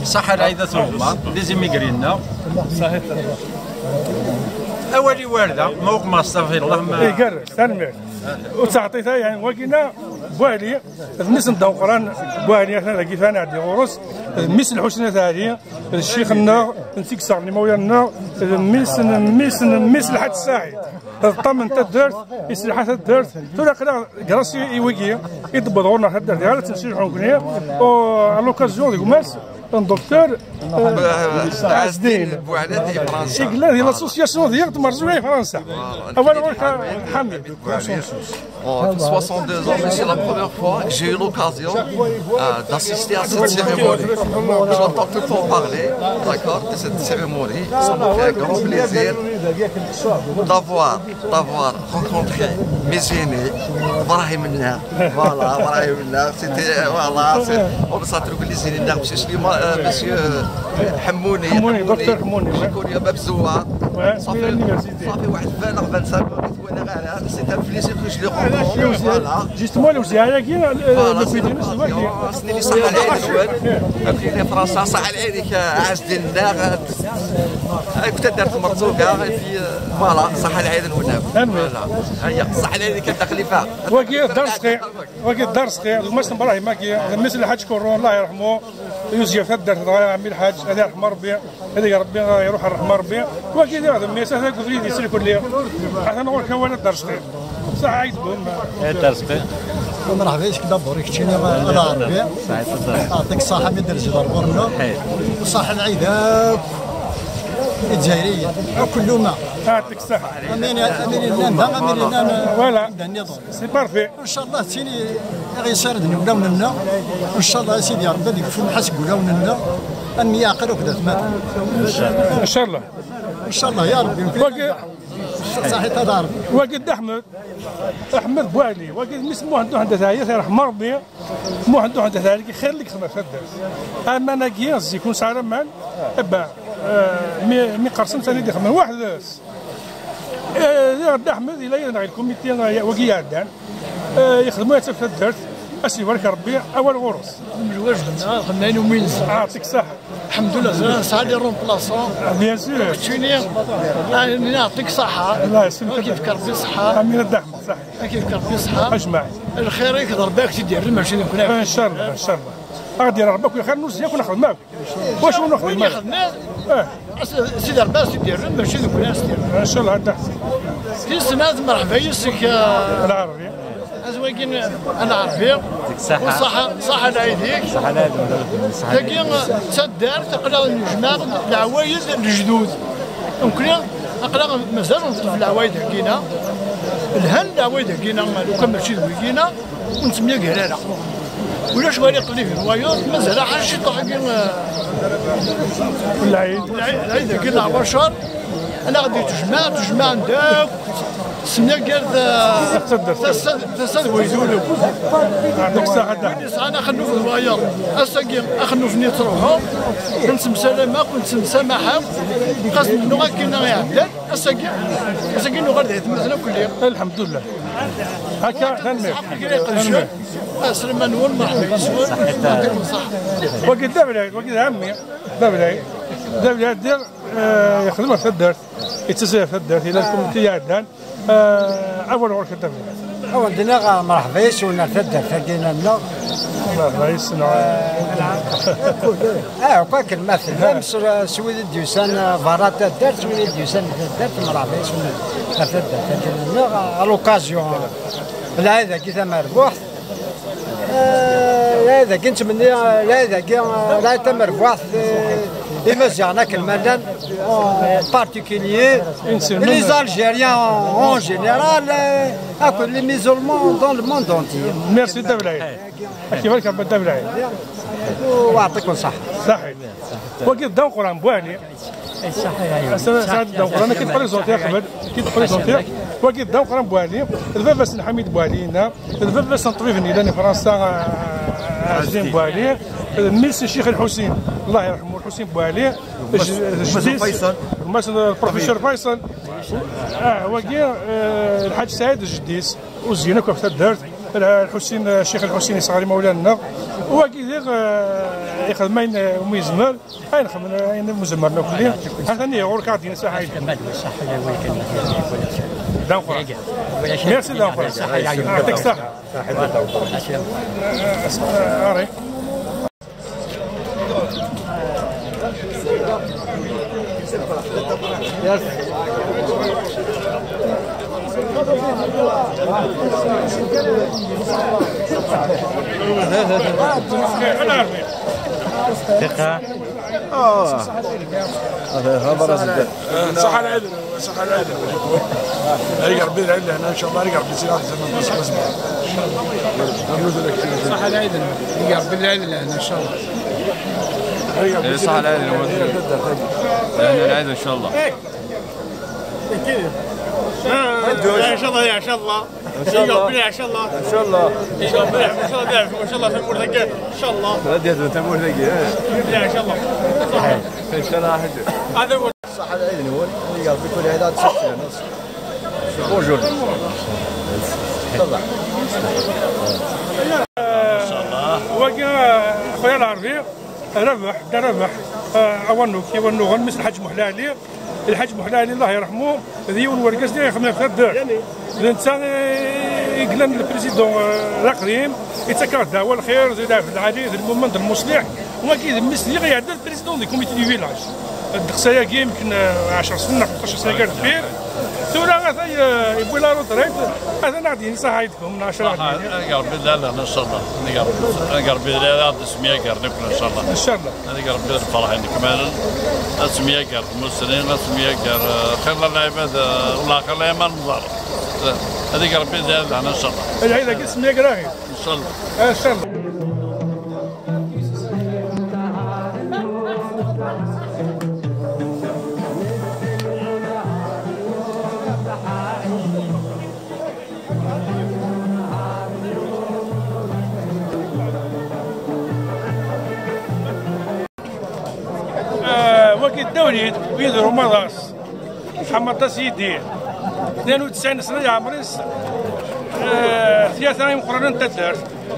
صح العيد ثوما لازم يقرينا صحيح اولي وارده موق ما استغفر الله ما يقرر تنمير وتعطيتها يعني وكينا بوالي الناس نداو قران بوالي احنا لقيت انا عندي غروس ميس الحسنى ثانيه الشيخ النار نسيك صار لي مويا النار ميس لحد الساعي الطمن تدرت يسلحات الدرت ترى كذا جراسي يوقي يضبط غورنا هذا ديال تنسير حنكنيه او لوكازيون ديك ماس الدكتور عزدين بوعدات فرنسا قال لي لاسوسياسيون ديال تمرزوي فرنسا اولا ولك حمد En 62 ans, mais c'est la première fois que j'ai eu l'occasion d'assister à cette cérémonie. J'entends tout le temps parler, d'accord, de cette cérémonie. Ça m'a fait un grand plaisir d'avoir rencontré mes aînés, Brahim Nar. Voilà, Brahim Nar, c'était, voilà, on s'attrouve les aînés, monsieur Hamouni, دكتور حموني j'ai connu à Babzoua. Ça fait واحد 20 ans, 25 ans. C'est un plaisir que je les rencontre. Voilà. Justement, le Zéaya qui est le président, c'est اللي صح العيد الأول. في فرنسا صح العيد عزد النار. كنت درت مرزوقة في فوالا صح العيد الأول. فوالا. هيا صح العيد كانت داخلي فيها. وكي الدار صغير وماش نبراهيم ماكي مثل الحاج كورون الله يرحمه يوسف درت عمي الحاج هذا يرحم ربي هذا يا ربي يروح الرحمه ربي وكي هذا ميس هذا كفريد يسير كل يوم حتى نقول كوانا الدار صغير صح عيدهم الدار صغير مرحبا بك دابا كتشيني على ربي يعطيك الصحه من درجه ضربنا وصح العيد الجزائريه كل ما يعطيك الصحه امين لنا فوالا سي بارفي ان شاء الله تيني غيساردني ولاو لنا ان شاء الله سيدي ربي ديك فم حسب ولاو لنا اني عقل وكذا تمام ان شاء الله ان شاء الله يا ربي صحيت هذا وقد احمد بوالي وقد مسمو عنده عنده ثاني يرحم ربي مو عنده عنده ثاني خير لك خدمه فدرس اما انا كياس يكون سعر مان ابا مي قرصم ثاني دي خدمه واحد يا احمد الى ينغي الكوميتي وكي عدان يخدموا يتفد الدرس اسي بارك ربي اول غرس من الواجب خدمين يومين يعطيك الصحه الحمد لله سعدي رومبلاسون بيان سور كتشيني انا نعطيك صحه الله يسلمك كيف كربي صحه امين الدحم صح كيف كربي صحه اجمع الخير يقدر باك تدير ماشي نكون ان شاء الله ان شاء الله غادي ربك ويخير نوز ياك وناخذ معك واش وناخذ معك سيدي ربي تدير ماشي نكون ان شاء الله هذا في سنه مرحبا يسك العربي ازواجين العربي صحة العيديك صحة العيد تاكي تدار تقرا الجماع العوايد الجدود يمكن اقرا مازال نطلب العوايد حكينا الهن العوايد حكينا لو كان ماشي دوينا ونسميها قراله ولا شويه يقلي في الروايات مازال حاجه شي طاقين العيد حكينا 10 انا غادي تجمع نداك سمنا قال تسد ويزولو عندك ساعه انا خلو في الواير اساكي اخنو في نيتروهم كنسم سلامه كنسم سماحه قاسم نو كاينه يعدل اساكي نو غادي مثلا كل يوم الحمد لله هكا تنمير سلمان نور مرحبا يعطيكم الصحه وقت دابا عمي دابا دير يخدم في الدار يتسافر في الدار الى الكوميتي يعدان اول ورك الدار عندنا مرحبا يسونا في الدار تاكينا لنا مرحبا يسنا كواك المثل سويد الديوسان فارات الدار سويد الديوسان في الدار مرحبا يسونا في الدار تاكينا لنا لوكازيون لا هذا كي ثم ربح لا هذا كنت مني لا هذا لا تم ربح المزيانة كالمدن particulier les Algériens en général les musulmans dans le monde entier. Merci Dablaï. كيفاش كان Dablaï. ويعطيكم الصحة. صحيح. وكيف داو قران بواني. صحيح. سعد داو قران كي بريزونتي قبل كي بريزونتي وكيف داو قران بواني البابا سن حميد بوالينا البابا سن طبيب نيلاني فرنسا عزيم بوالي ميسي الشيخ الحسين الله يرحمه الحسين بوالي فيصل البروفيسور فيصل وكي الحاج سعيد الجديس وزينك في الدار الحسين الشيخ الحسين يصغر مولانا وكي ياخذ ماين وميزمر هاي نخدم مزمرنا كليا هذا ني غور كاردين صحيح داوخر ميرسي داوخر يعطيك الصحة اري ثقة هذا صح على العدل صح على العدل رجع ربي العدل هنا ان شاء الله رجع ربي سيرات زمان بس صح على العدل رجع ربي العدل هنا ان شاء الله صح على العدل ان شاء الله ان شاء الله يا شاء الله ان شاء الله ان شاء الله ان شاء الله ان شاء الله ان شاء الله ان شاء الله في المرتقى ان شاء الله رديت تمور ثقيل ان شاء الله ان شاء الله هذا هو صح على العين هو اللي قال بكل هذا تسكر بونجور تفضل ان شاء الله وكا خويا العربي ربح اونو مثل الحاج محلالي الحاج محلالي الله يرحمه ذي ورقاس ديال يخدم في الدار الانسان يقلن البريزيدون القديم يتسكر الدعوه الخير زيد في العديد المومنت المصلح وما كيهمش اللي غيعدل البريزيدون دي كوميتي دو فيلاج الدقسايا كي يمكن 10 سنين 15 سنه قاعد كبير ثورة هذا يبغي لا روتريت هذا نعطيه صحايدكم من 10 انا قرب لا ان شاء الله انا قرب لا اسميه قرب ان شاء الله ان شاء الله انا قرب الفرح عندي كمان اسميه قرب مسلمين اسميه قرب خير العباد والله خير الايمان مضار هذه قرب لا ان شاء الله العيله اسميه قراغي ان شاء الله ان شاء الله وكي الدولي بيدرو مضاس محمد سيدي 92 سنه يا عمريس ثلاثه مقررين تدار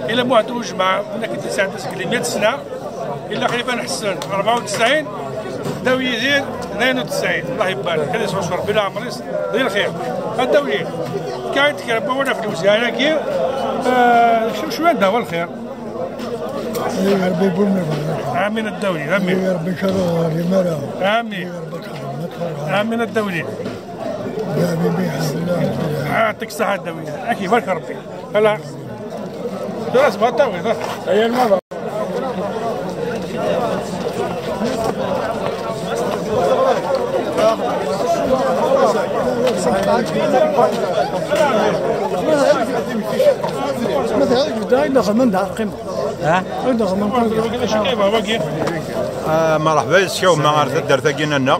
الى موعد الجمعه كنا كنت نساعد 100 سنه الا خليفه حسن 94 داوي يزيد 92 الله يبارك هذا يسوى ربي لا عمريس دير الخير الدولي كاين تكرب ولا فلوس يعني كي شو عندها هو الخير يا ربي يبولنا امين الدولي امين يا ربي ان شاء الله لمرا امين امين الدولي يعطيك الصحة الدولي اكيد بارك ربي هلا درس بطاوي هي المرة مرحبا يسكاو مع الدار تاكينا لنا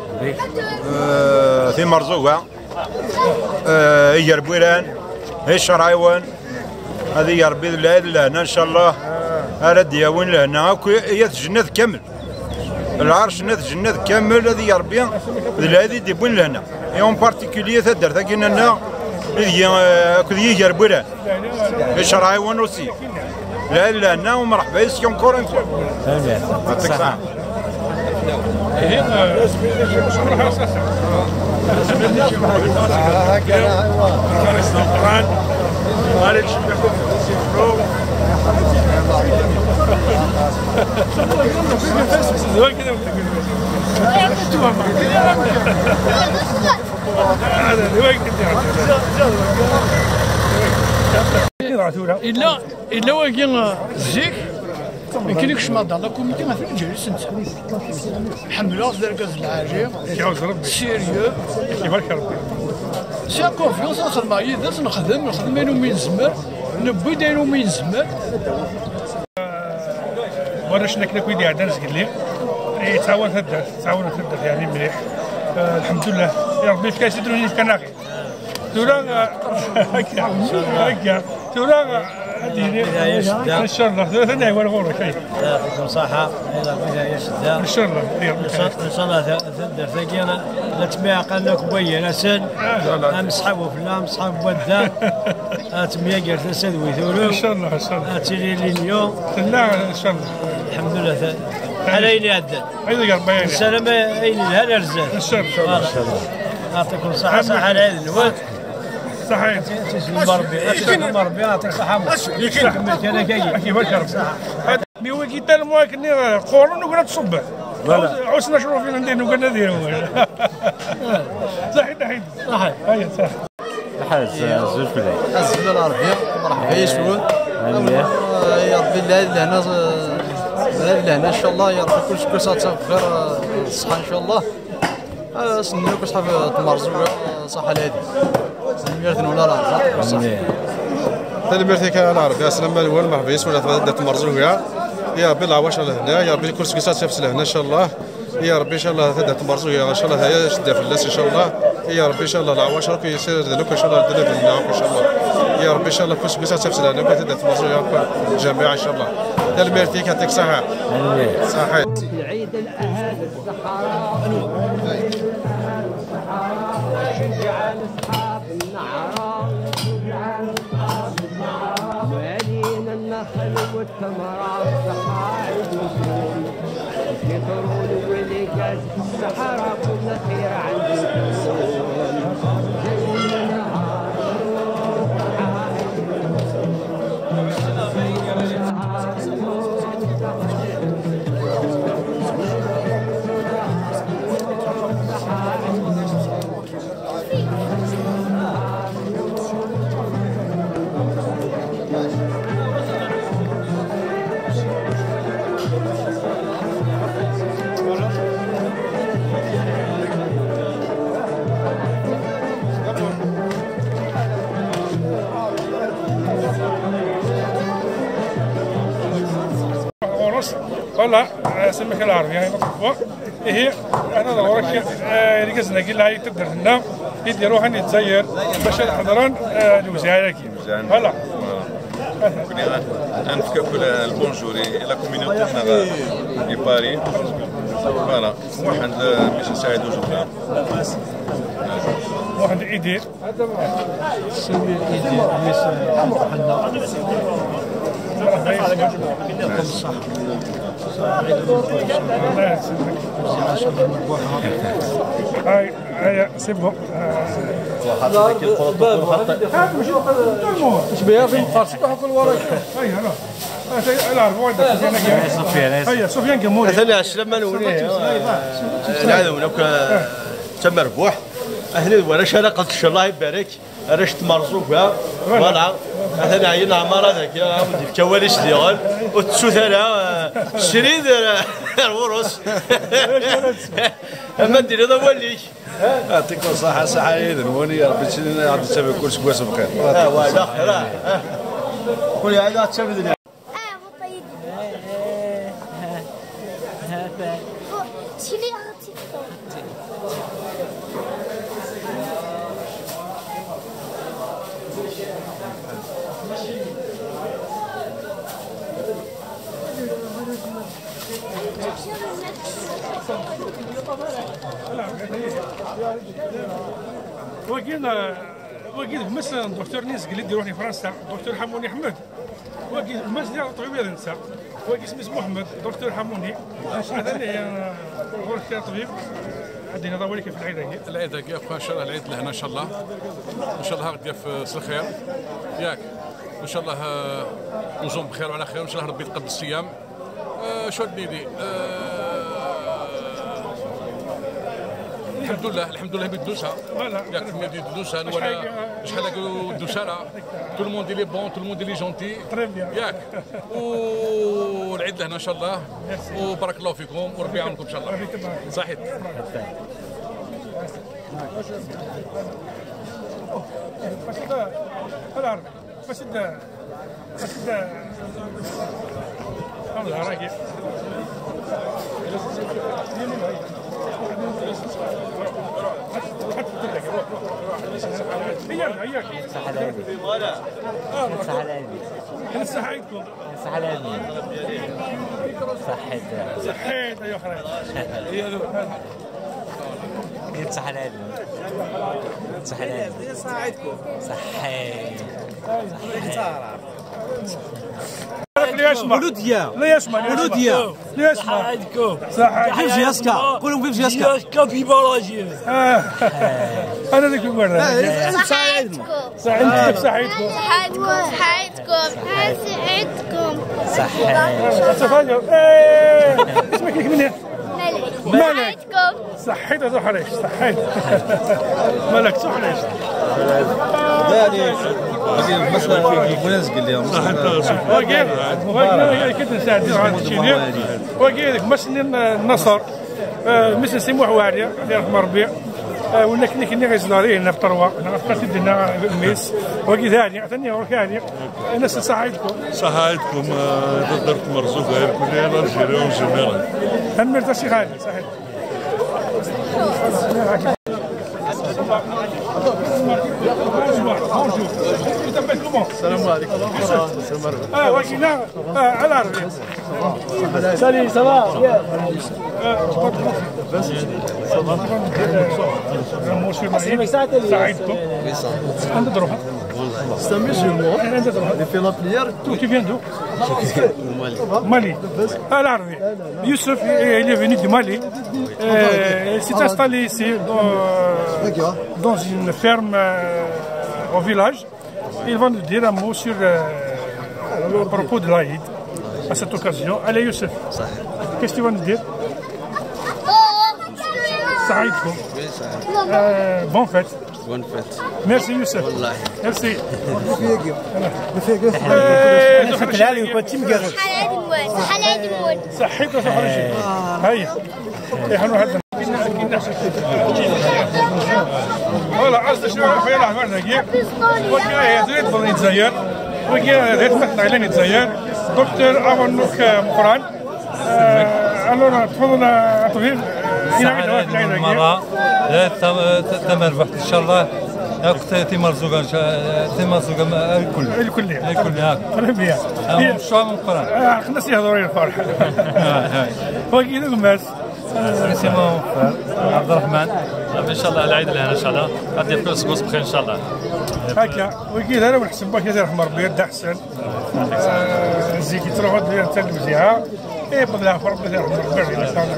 في مرزوقه هي ربويران هي الشرايوان هذه يا ربي لهنا ان شاء الله هذا دياون لهنا هي الجنة كامل العرش جنة كامل هذه يا ربي هذه ديبون لهنا اون بارتيكولير الدار تاكينا لنا هي ربويران هي الشرايوان اوسي لا ومرحبا يسكاو كور ان فوا إلا واقي زيك ما كاينش ماضي لا كوميتي ما فيش جالس انت الحمد لله دركز العاجل سيريو يبارك ربي سي كونفيونس نخدم عيدات نخدم انا ومين نزمر نبي داير ومين نزمر وانا شنا كنا كويدي عندنا زقلي تعاون هدات يعني مليح الحمد لله يا ربي فكاش يدروني في كناغي تورا هكا تورا ان شاء الله ثلاثة نعوان غورك يعطيكم صحة إلى بداية شدة ان شاء الله ان شاء الله تقدر ثقينا لا تبيع قالنا كبية نسل مسحبوا فلا مسحب بودا تبيع قرت نسل ويثولو ان شاء الله تيلي اليوم لا ان شاء الله الحمد لله على يلي عدل ايضا قرب بياني السلامة اين الهلا رزال ان شاء الله يعطيكم صحة على هذا الوقت صحيح تسلم ربي يعطيك صحة كمل كان كاين كيفاش مي هو كي تالموا كني قولوا وقلنا تصب عسنا شنو فينا نديرو قلنا نديرو صحيح هيا صح حاج زوج بلاي الزبله العربيه مرحبا يا شكون يا ربي لهنا ان شاء الله يا ربي كلشي كويس غير الصحه ان شاء الله سنيوك صحاب تمرزوقه صحه الهادي ميرتن ولا لا صح تلبرتك العربيه السلام الاول مرحبا يسمى هذا تمرزوقه يا ربي العواش لهنا يا ربي كلشي كويس تفس لهنا ان شاء الله يا ربي ان شاء الله هذا تمرزوقه ان شاء الله هي شده فلاس ان شاء الله يا ربي ان شاء الله العواش راك يصير ذلك ان شاء الله الدنيا بالنعم ان شاء الله يا ربي ان شاء الله كلشي كويس تفس لهنا هذا تمرزوقه الجميع ان شاء الله تلبرتك يعطيك صحه صحيح العيد الاهالي الصحراء شجع اصحاب النعراء موالين النخل والثمرات صحائف مسلم يطرون ولقاس الصحراء كل خير عندكم والله سمك العربي يعني نطبق هي انا ضروري اللي قصنا قلنا هي تقدر لنا يديروها نتزير باش الحضران الوزاره كي فوالا نفكر البونجور لا كوميونيتي هنا في باريس فوالا واحد باش نساعدو جوجنا واحد ايدير سمي ايدير ميس هاي سي بون اش بيها في مقارصك وكل وراك هيا سفيان كموري مثلا السلام نوليه هذا ونوك تم ربوح اهلا وانا شارقت ان شاء الله يبارك رشت مرزوقه فوالا مثلا عينا عمار هذاك يا ودي في كواليس ديال وتشوف انا الشريد الورس اما دير هذا هو اللي يعطيكم الصحة سعيد وني يا ربي تسلمنا يعطي تسبب كلشي كويس بخير ولا خير قول يا هذا تسبب وقيل مثلا دكتور نيس قال لي روحني فرنسا دكتور حموني حمد وقيل مثلا طبيب النساء هو اسمه محمد دكتور حموني هذا اللي هي غرفة طبيب عندنا ضوالي كيف العيد هي العيد هي ان شاء الله العيد لهنا ان شاء الله ان شاء الله غادي في الخير ياك وان شاء الله نزوم بخير وعلى خير وان شاء الله ربي يتقبل الصيام شو ديري الحمد لله بالدوسه ياك كمية ديال الدوسه ولا شحال هكا الدوسه تو الموند لي بون تو الموند لي جونتي ياك والعيد لهنا ان شاء الله وبارك الله فيكم وربي يعاونكم ان شاء الله صحيح ولوديا سعادتكم كيف جهازك قولوا كيف جهازك في براجيل انا ذيك المره سعادتكم سعادتكم اسمك لك منين مالك صحيت هذا حريش صحيت مالك صحيش داني مثلا الناس قال لهم وقال كنت نساعد هذا الشيء وقال لك مسني النصر مثل سموح واريا الله يرحم ربي ولا كنا غيزداري هنا في طروا هنا في قصيد هنا ميس وقال ثاني ثاني وركاني الناس صحايدكم درت مرزوق غير كلها الجيريون جميله تنمر تشي خالي صحيح السلام عليكم وكنا على عربي سالي سلام سعيدكم عند دروها C'est un musulman. Il fait la prière. Tu viens d'où? Mali. À l'Arabie. Youssef, il est venu du Mali. Il s'est installé ici dans une ferme au village. Il va nous dire un mot sur à propos de l'Aïd à cette occasion. Allez Youssef, qu'est-ce que tu vas nous dire? Saïdkoum. Bonne fête. Bonne fête. Merci Youssef. Merci. صحيت وصحرجي هيا والله عزت شنو خويا الاحمر نقي وكاين زيد بغيت نتزير وكاين زيد مثل علينا نتزير دكتور اونوك مقران الو تفضل طبيب مرة تم ربحت ان شاء الله اختي مرزوقه الكل تربيه شو من قران خلص يهضروا لي الفرحه وكيل الماس سيمون عبد الرحمن ان شاء الله العيد لهنا ان شاء الله غادي يكون سكوس بخير ان شاء الله هكا وكيل انا ونحسن باك يا رحم ربي دا حسن زيكي تروح انت المزيعه ايه بالله ربي يرحم ربي ان شاء الله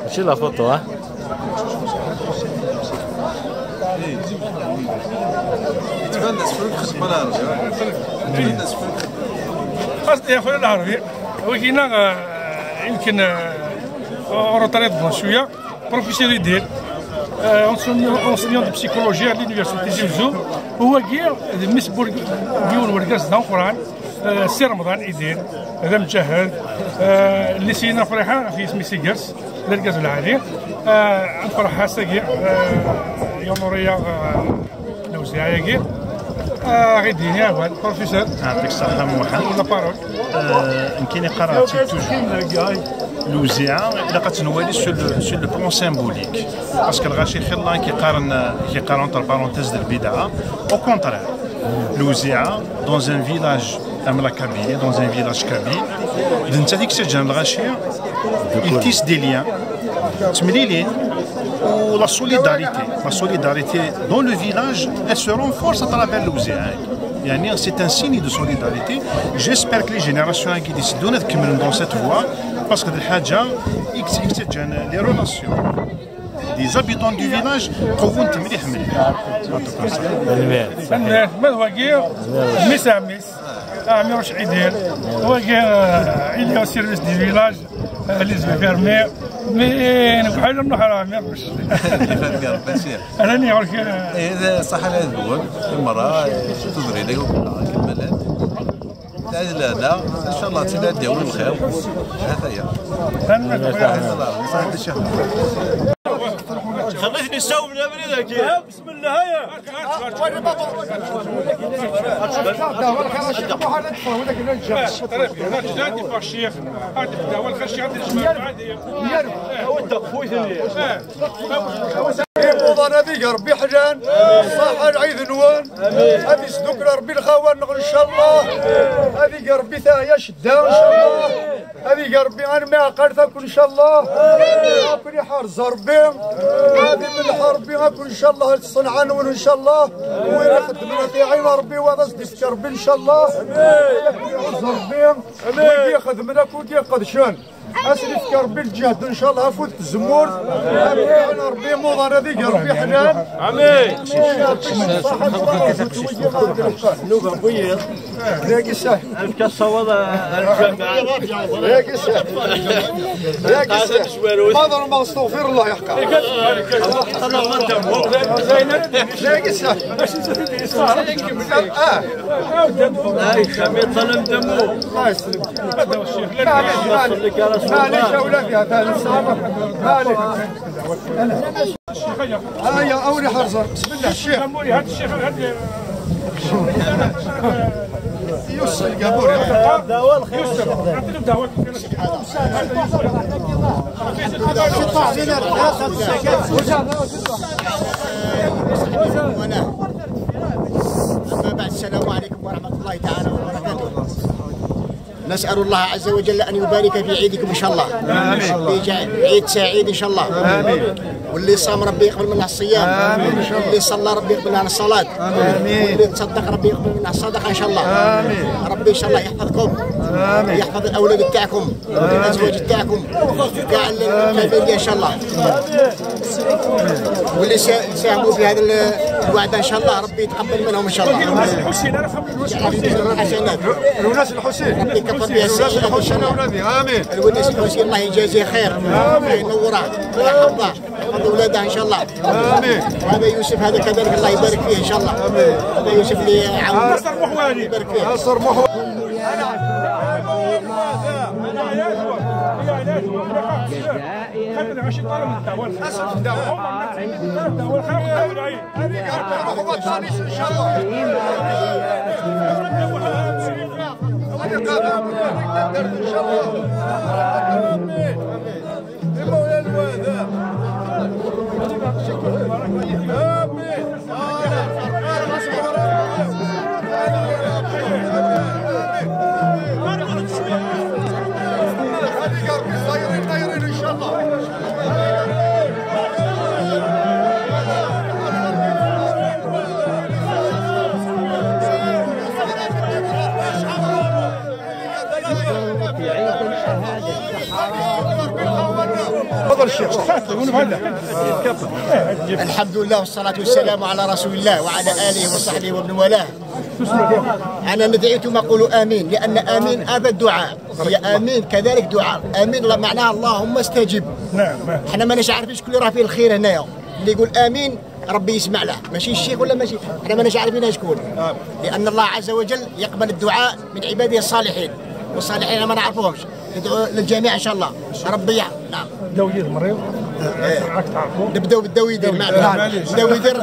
ماشي لا فوتو ها يتبان الناس فلوك خدمه العربي يتبان الناس فلوك قصدي يا خويا العربي وكينا يمكن روطريت شويه بروفيسور يدير enseignant de psychologie à l'université Zewzo هو كي بالنسبه ديون ورقاس دا القران سي رمضان يدير هذا مجهز اللي سينا فرحه في اسمي سيكرس للرقاس العالي نفرحها ساكي يوموريا نوزياكي غيديني هو البروفيسور يعطيك الصحة موحد لا بارول يمكن قرأت توجور الوزيعة إلا قتنوالي سو لو بلون سيمبوليك باسكو الغاشي خلا كيقارن انتر بارونتيز ديال البدعة او كونترير الوزيعة دون ان فيلاج la Kabylie, dans un village kabyle. Il tisse des liens, ou la solidarité dans le village, elle se renforce à travers l'Ouzéaï. C'est un signe de solidarité. J'espère que les générations qui décident de continuer dans cette voie, parce que les relations des habitants du village trouvent تمليح مليح. ما هو غير مسامس ميروش عيدين هو غير il y a un service du village les yeux fermés mais نحاول نحرم ميروش انا نقول اذا صح هذا الدول المراه تدري لي كملت لا ان شاء الله تنادي بالخير هذا هي خليتني نساوي من ذاك بسم الله هيا هذيك ربي حنان صح العيد نوان هذه صدق ربي الخوان ان شاء الله هذيك ربي ثايا شده ان شاء الله هذيك ربي انا ما قرثك ان شاء الله كل حارس ربي هذه من الحرب غنكون ان شاء الله تصنعان ان شاء الله وين خدمنا في عين ربي وهذا صديق ربي ان شاء الله ربي ويدي خدمنا كودي قدشان اسلك ربي الجهد ان شاء الله فوت الزمور امين ربي موضه هذيك ربي حنان امين نوبه بيض لاقي ساح الصواب الجامعه لاقي ساح لاقي ساح ماذا ما استغفر الله يحقق لاقي ساح ظلم دمه الله يسلمك معليش اولادي هذا الصحابه معليش هيا اولي حرزه بسم الله الشيخ هذا الشيخ يوسف القابوري دواء الخير أما بعد السلام عليكم ورحمة الله تعالى وبركاته. نسأل الله عز وجل أن يبارك في عيدكم إن شاء الله. آمين. عيد سعيد إن شاء الله. آمين. واللي صام ربي يقبل منه الصيام. آمين. واللي صلى ربي يقبل منه الصلاة. آمين. واللي تصدق ربي يقبل منه الصدقة إن شاء الله. آمين. ربي إن شاء الله يحفظكم. آمين. يحفظ الأولاد تاعكم والأزواج تاعكم كاع الفاميليا إن شاء الله. واللي ساهموا في هذا الوعد إن شاء الله ربي يتقبل منهم إن شاء الله. الحسين أنا فهمت الوناس الحسين ربي يكفر بها السيئات إن شاء الله. آمين. الوناس الحسين الله يجازيه خير. الله ينوره ويحفظه يحفظ أولاده إن شاء الله. آمين. وهذا يوسف هذا كذلك الله يبارك فيه إن شاء الله. آمين. هذا يوسف اللي عاون نصر محواني يبارك فيه. نصر محواني. الحمد لله والصلاة والسلام على رسول الله وعلى آله وصحبه ومن والاه. أنا ندعي ثم قولوا آمين لأن آمين هذا الدعاء هي آمين كذلك دعاء آمين معناها اللهم استجب. نعم. احنا ماناش عارفين شكون اللي راه فيه الخير هنايا اللي يقول آمين ربي يسمع له ماشي الشيخ ولا ماشي احنا ماناش عارفين شكون لأن الله عز وجل يقبل الدعاء من عباده الصالحين والصالحين ما نعرفوهمش ندعو للجميع إن شاء الله ربي نعم. لو يجي المريض نبداو بالدويدير الدويدير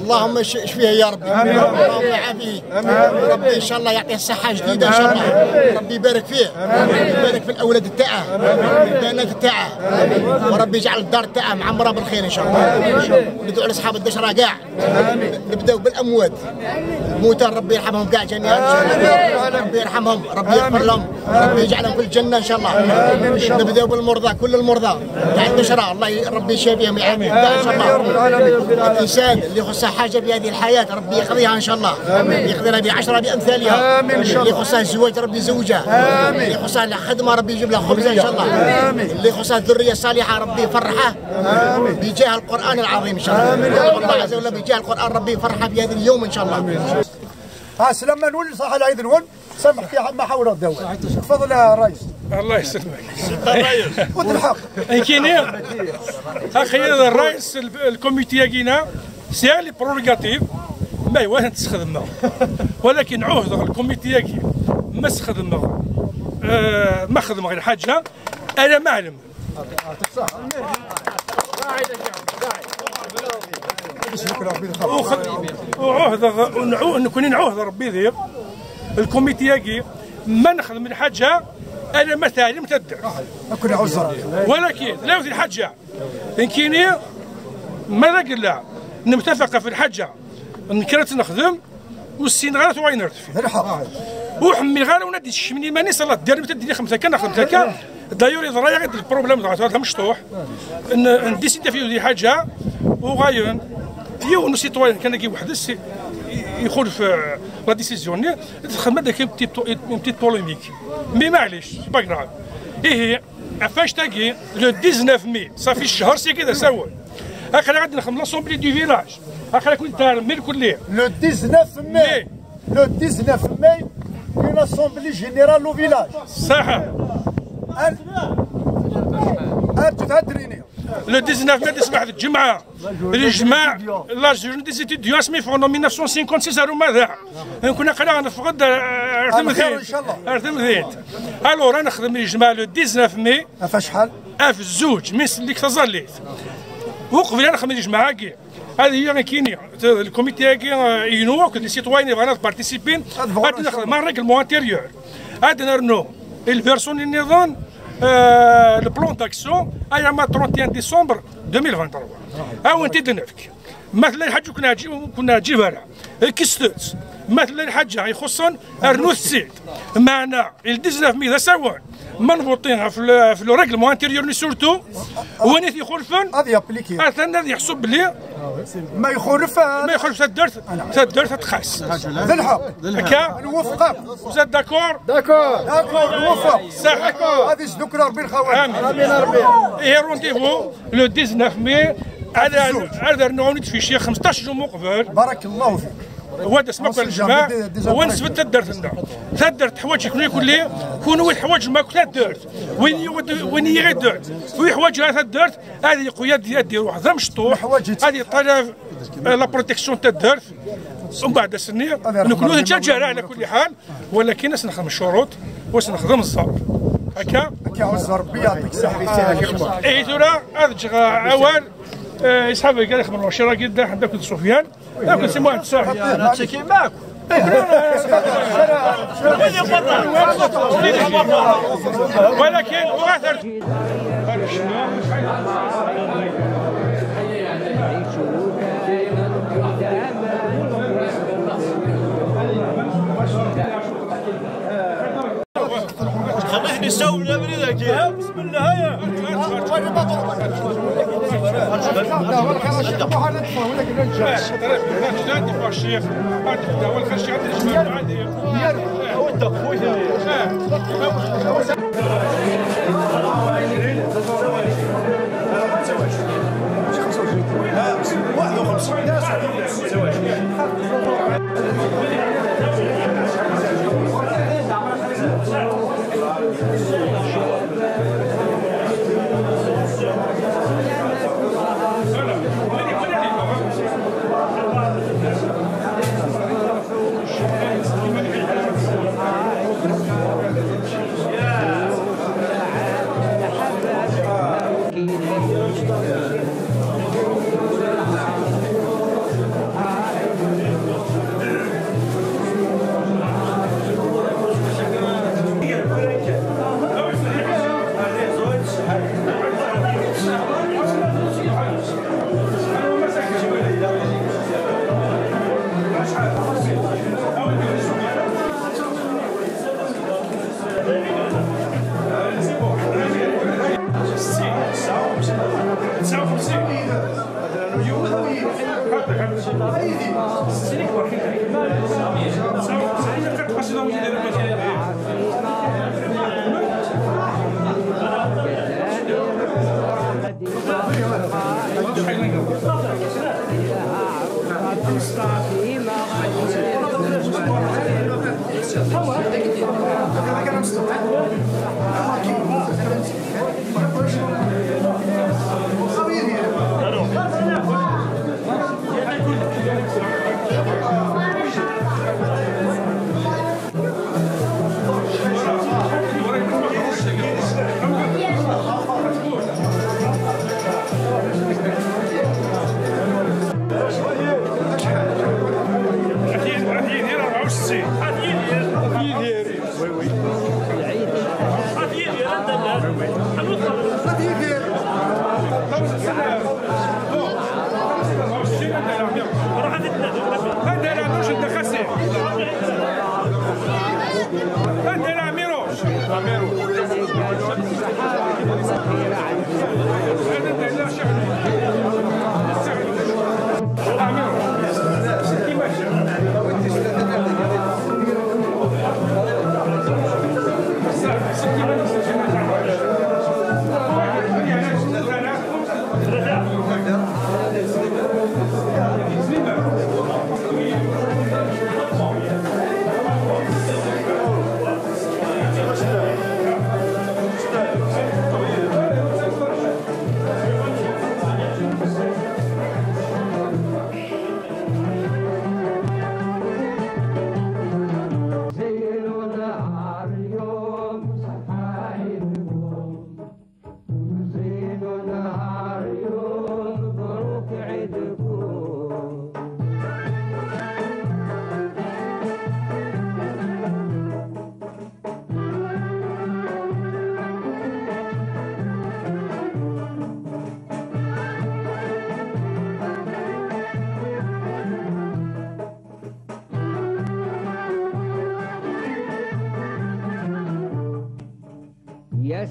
اللهم اشفيه يا ربي اللهم عافيه ربي ان شاء الله يعطيه الصحه جديده ان شاء الله ربي يبارك فيه يبارك في الاولاد تاعه البنات تاعه وربي يجعل الدار تاعه معمره بالخير ان شاء الله ندعو لاصحاب الدشره كاع نبداو بالاموات الموتى ربي يرحمهم كاع جميعا ان شاء الله ربي يرحمهم ربي يغفر لهم ربي يجعلهم في الجنه ان شاء الله نبداو بالمرضى كل المرضى تاع الدشره الله ربي يشافيهم يعافيهم ان شاء الله الانسان اللي يخصه حاجه في هذه الحياه ربي يقضيها ان شاء الله يقدرها ب10 بامثالها اللي يخصها الزواج ربي يزوجها اللي يخصها الخدمه ربي يجيب لها خبزه ان شاء الله اللي يخصها الذريه الصالحه ربي يفرحه بجاه القران العظيم ان شاء الله الله عز وجل بجاه القران ربي يفرحه في هذا اليوم ان شاء الله سلام نولي صح العيد نول سامح في ما حاول الدواء تفضل يا رئيس الله يسلمك الرئيس والحق كاينين اخي الرئيس الكوميتي كينا سي لي بروغاتيف ما هو تستخدمها ولكن عهد الكوميتي كي ما استخدمها ما خدم غير حاجه انا ما علم وعهد نكون عهد ربي ذير الكوميتي كي ما نخدم الحاجه انا ما تعلمت الدرس كنا عذر ولكن لو في الحاجه ان كاينين ماذا قلنا نتفق في الحاجه نكرت نخدم والسين غير وين نرتفي وحمي غير ونادي الشمني ماني صلاه دير تديني 5 كان نخدم هكا دايور يضرا غير البروبليم تاع هذا مشطوح نديسيدي في هذه حاجه وغاين يو سيتوين كان كي واحد يدخل في لا ديسيزيون الخدمه هذاك بتيت بوليميك مي معليش با كراف هي فاش تاكي لو 19 مي صافي الشهر سي كذا سوا هاكا غادي نخدم لاسومبلي دو فيلاج هاكا كنت ميل كليه لو 19 مي لو 19 مي كاين لاسومبلي جينيرال لو فيلاج صح تهدريني Le 19 mai تسمح الجمعة الجماع لا جورني دي ستوديو اسمي فون 1956 هارو ماذا كنا قلنا نفقد ارتم الور انا نخدم الجماعة لو 19 مي فشحال في الزوج ميس اللي تظليت وقف لي نخدم الجماعة كي هذه هي كاينين الكوميتي كي ينوع كل سيتوين يبغى بارتيسيبين غادي نخدم مع الريغلمون انتيريور غادي نرنو الفيرسون النظام le plan d'action ايام 31 ديسمبر 2023 ها انت دنفك مثلا الحاجه كنا نجيبها لها كيستوت مثلا الحاجه يخصن ارنو السيد معنا ال 19 مي سوا ما نفوطينها في لو ريغلمون انتيريور سورتو وين يخلفن هذا يابليكي هذا يحسب بلي ما يخالف تدرت تخاس ذلحق هكا نوافقك وزاد داكور نوافق صح هذه ذكرى ربي الخوات امين ربي اي رونديفو لو 19 مي هذا نعاود في شي 15 يوم قبل بارك الله فيك وهذا سمك الجماعة وين سبت الدرت لنا تدرت حوايج كلي كونوا الحوايج ما كنت درت وين يغي درت وي حوايج هذا درت هذه قياد ديالو واحد مشطوح هذه طلب لا بروتيكسيون تاع الدرت ومن بعد السنين نكونوا نتجارى على كل حال ولكن نخدم الشروط نخدم الزهر هكا عز ربي يعطيك الصحة اي ترى هذا عوال يصحابي قال يخدموا شي راجل دا حدا كنت سفيان كنت سي واحد صاحبي انا تشكي معك ولكن واثر خليني نسوي من ذاك بسم الله يا Yeah.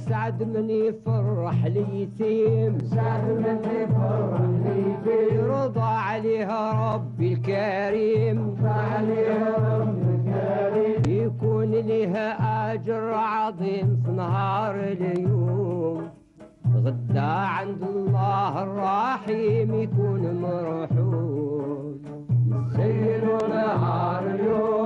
سعد من يفرح اليتيم، سعد من يفرح اليتيم، يرضى عليها ربي الكريم، عليها ربي الكريم، يكون لها أجر عظيم في نهار اليوم، غدا عند الله الرحيم يكون مرحوم، زين نهار اليوم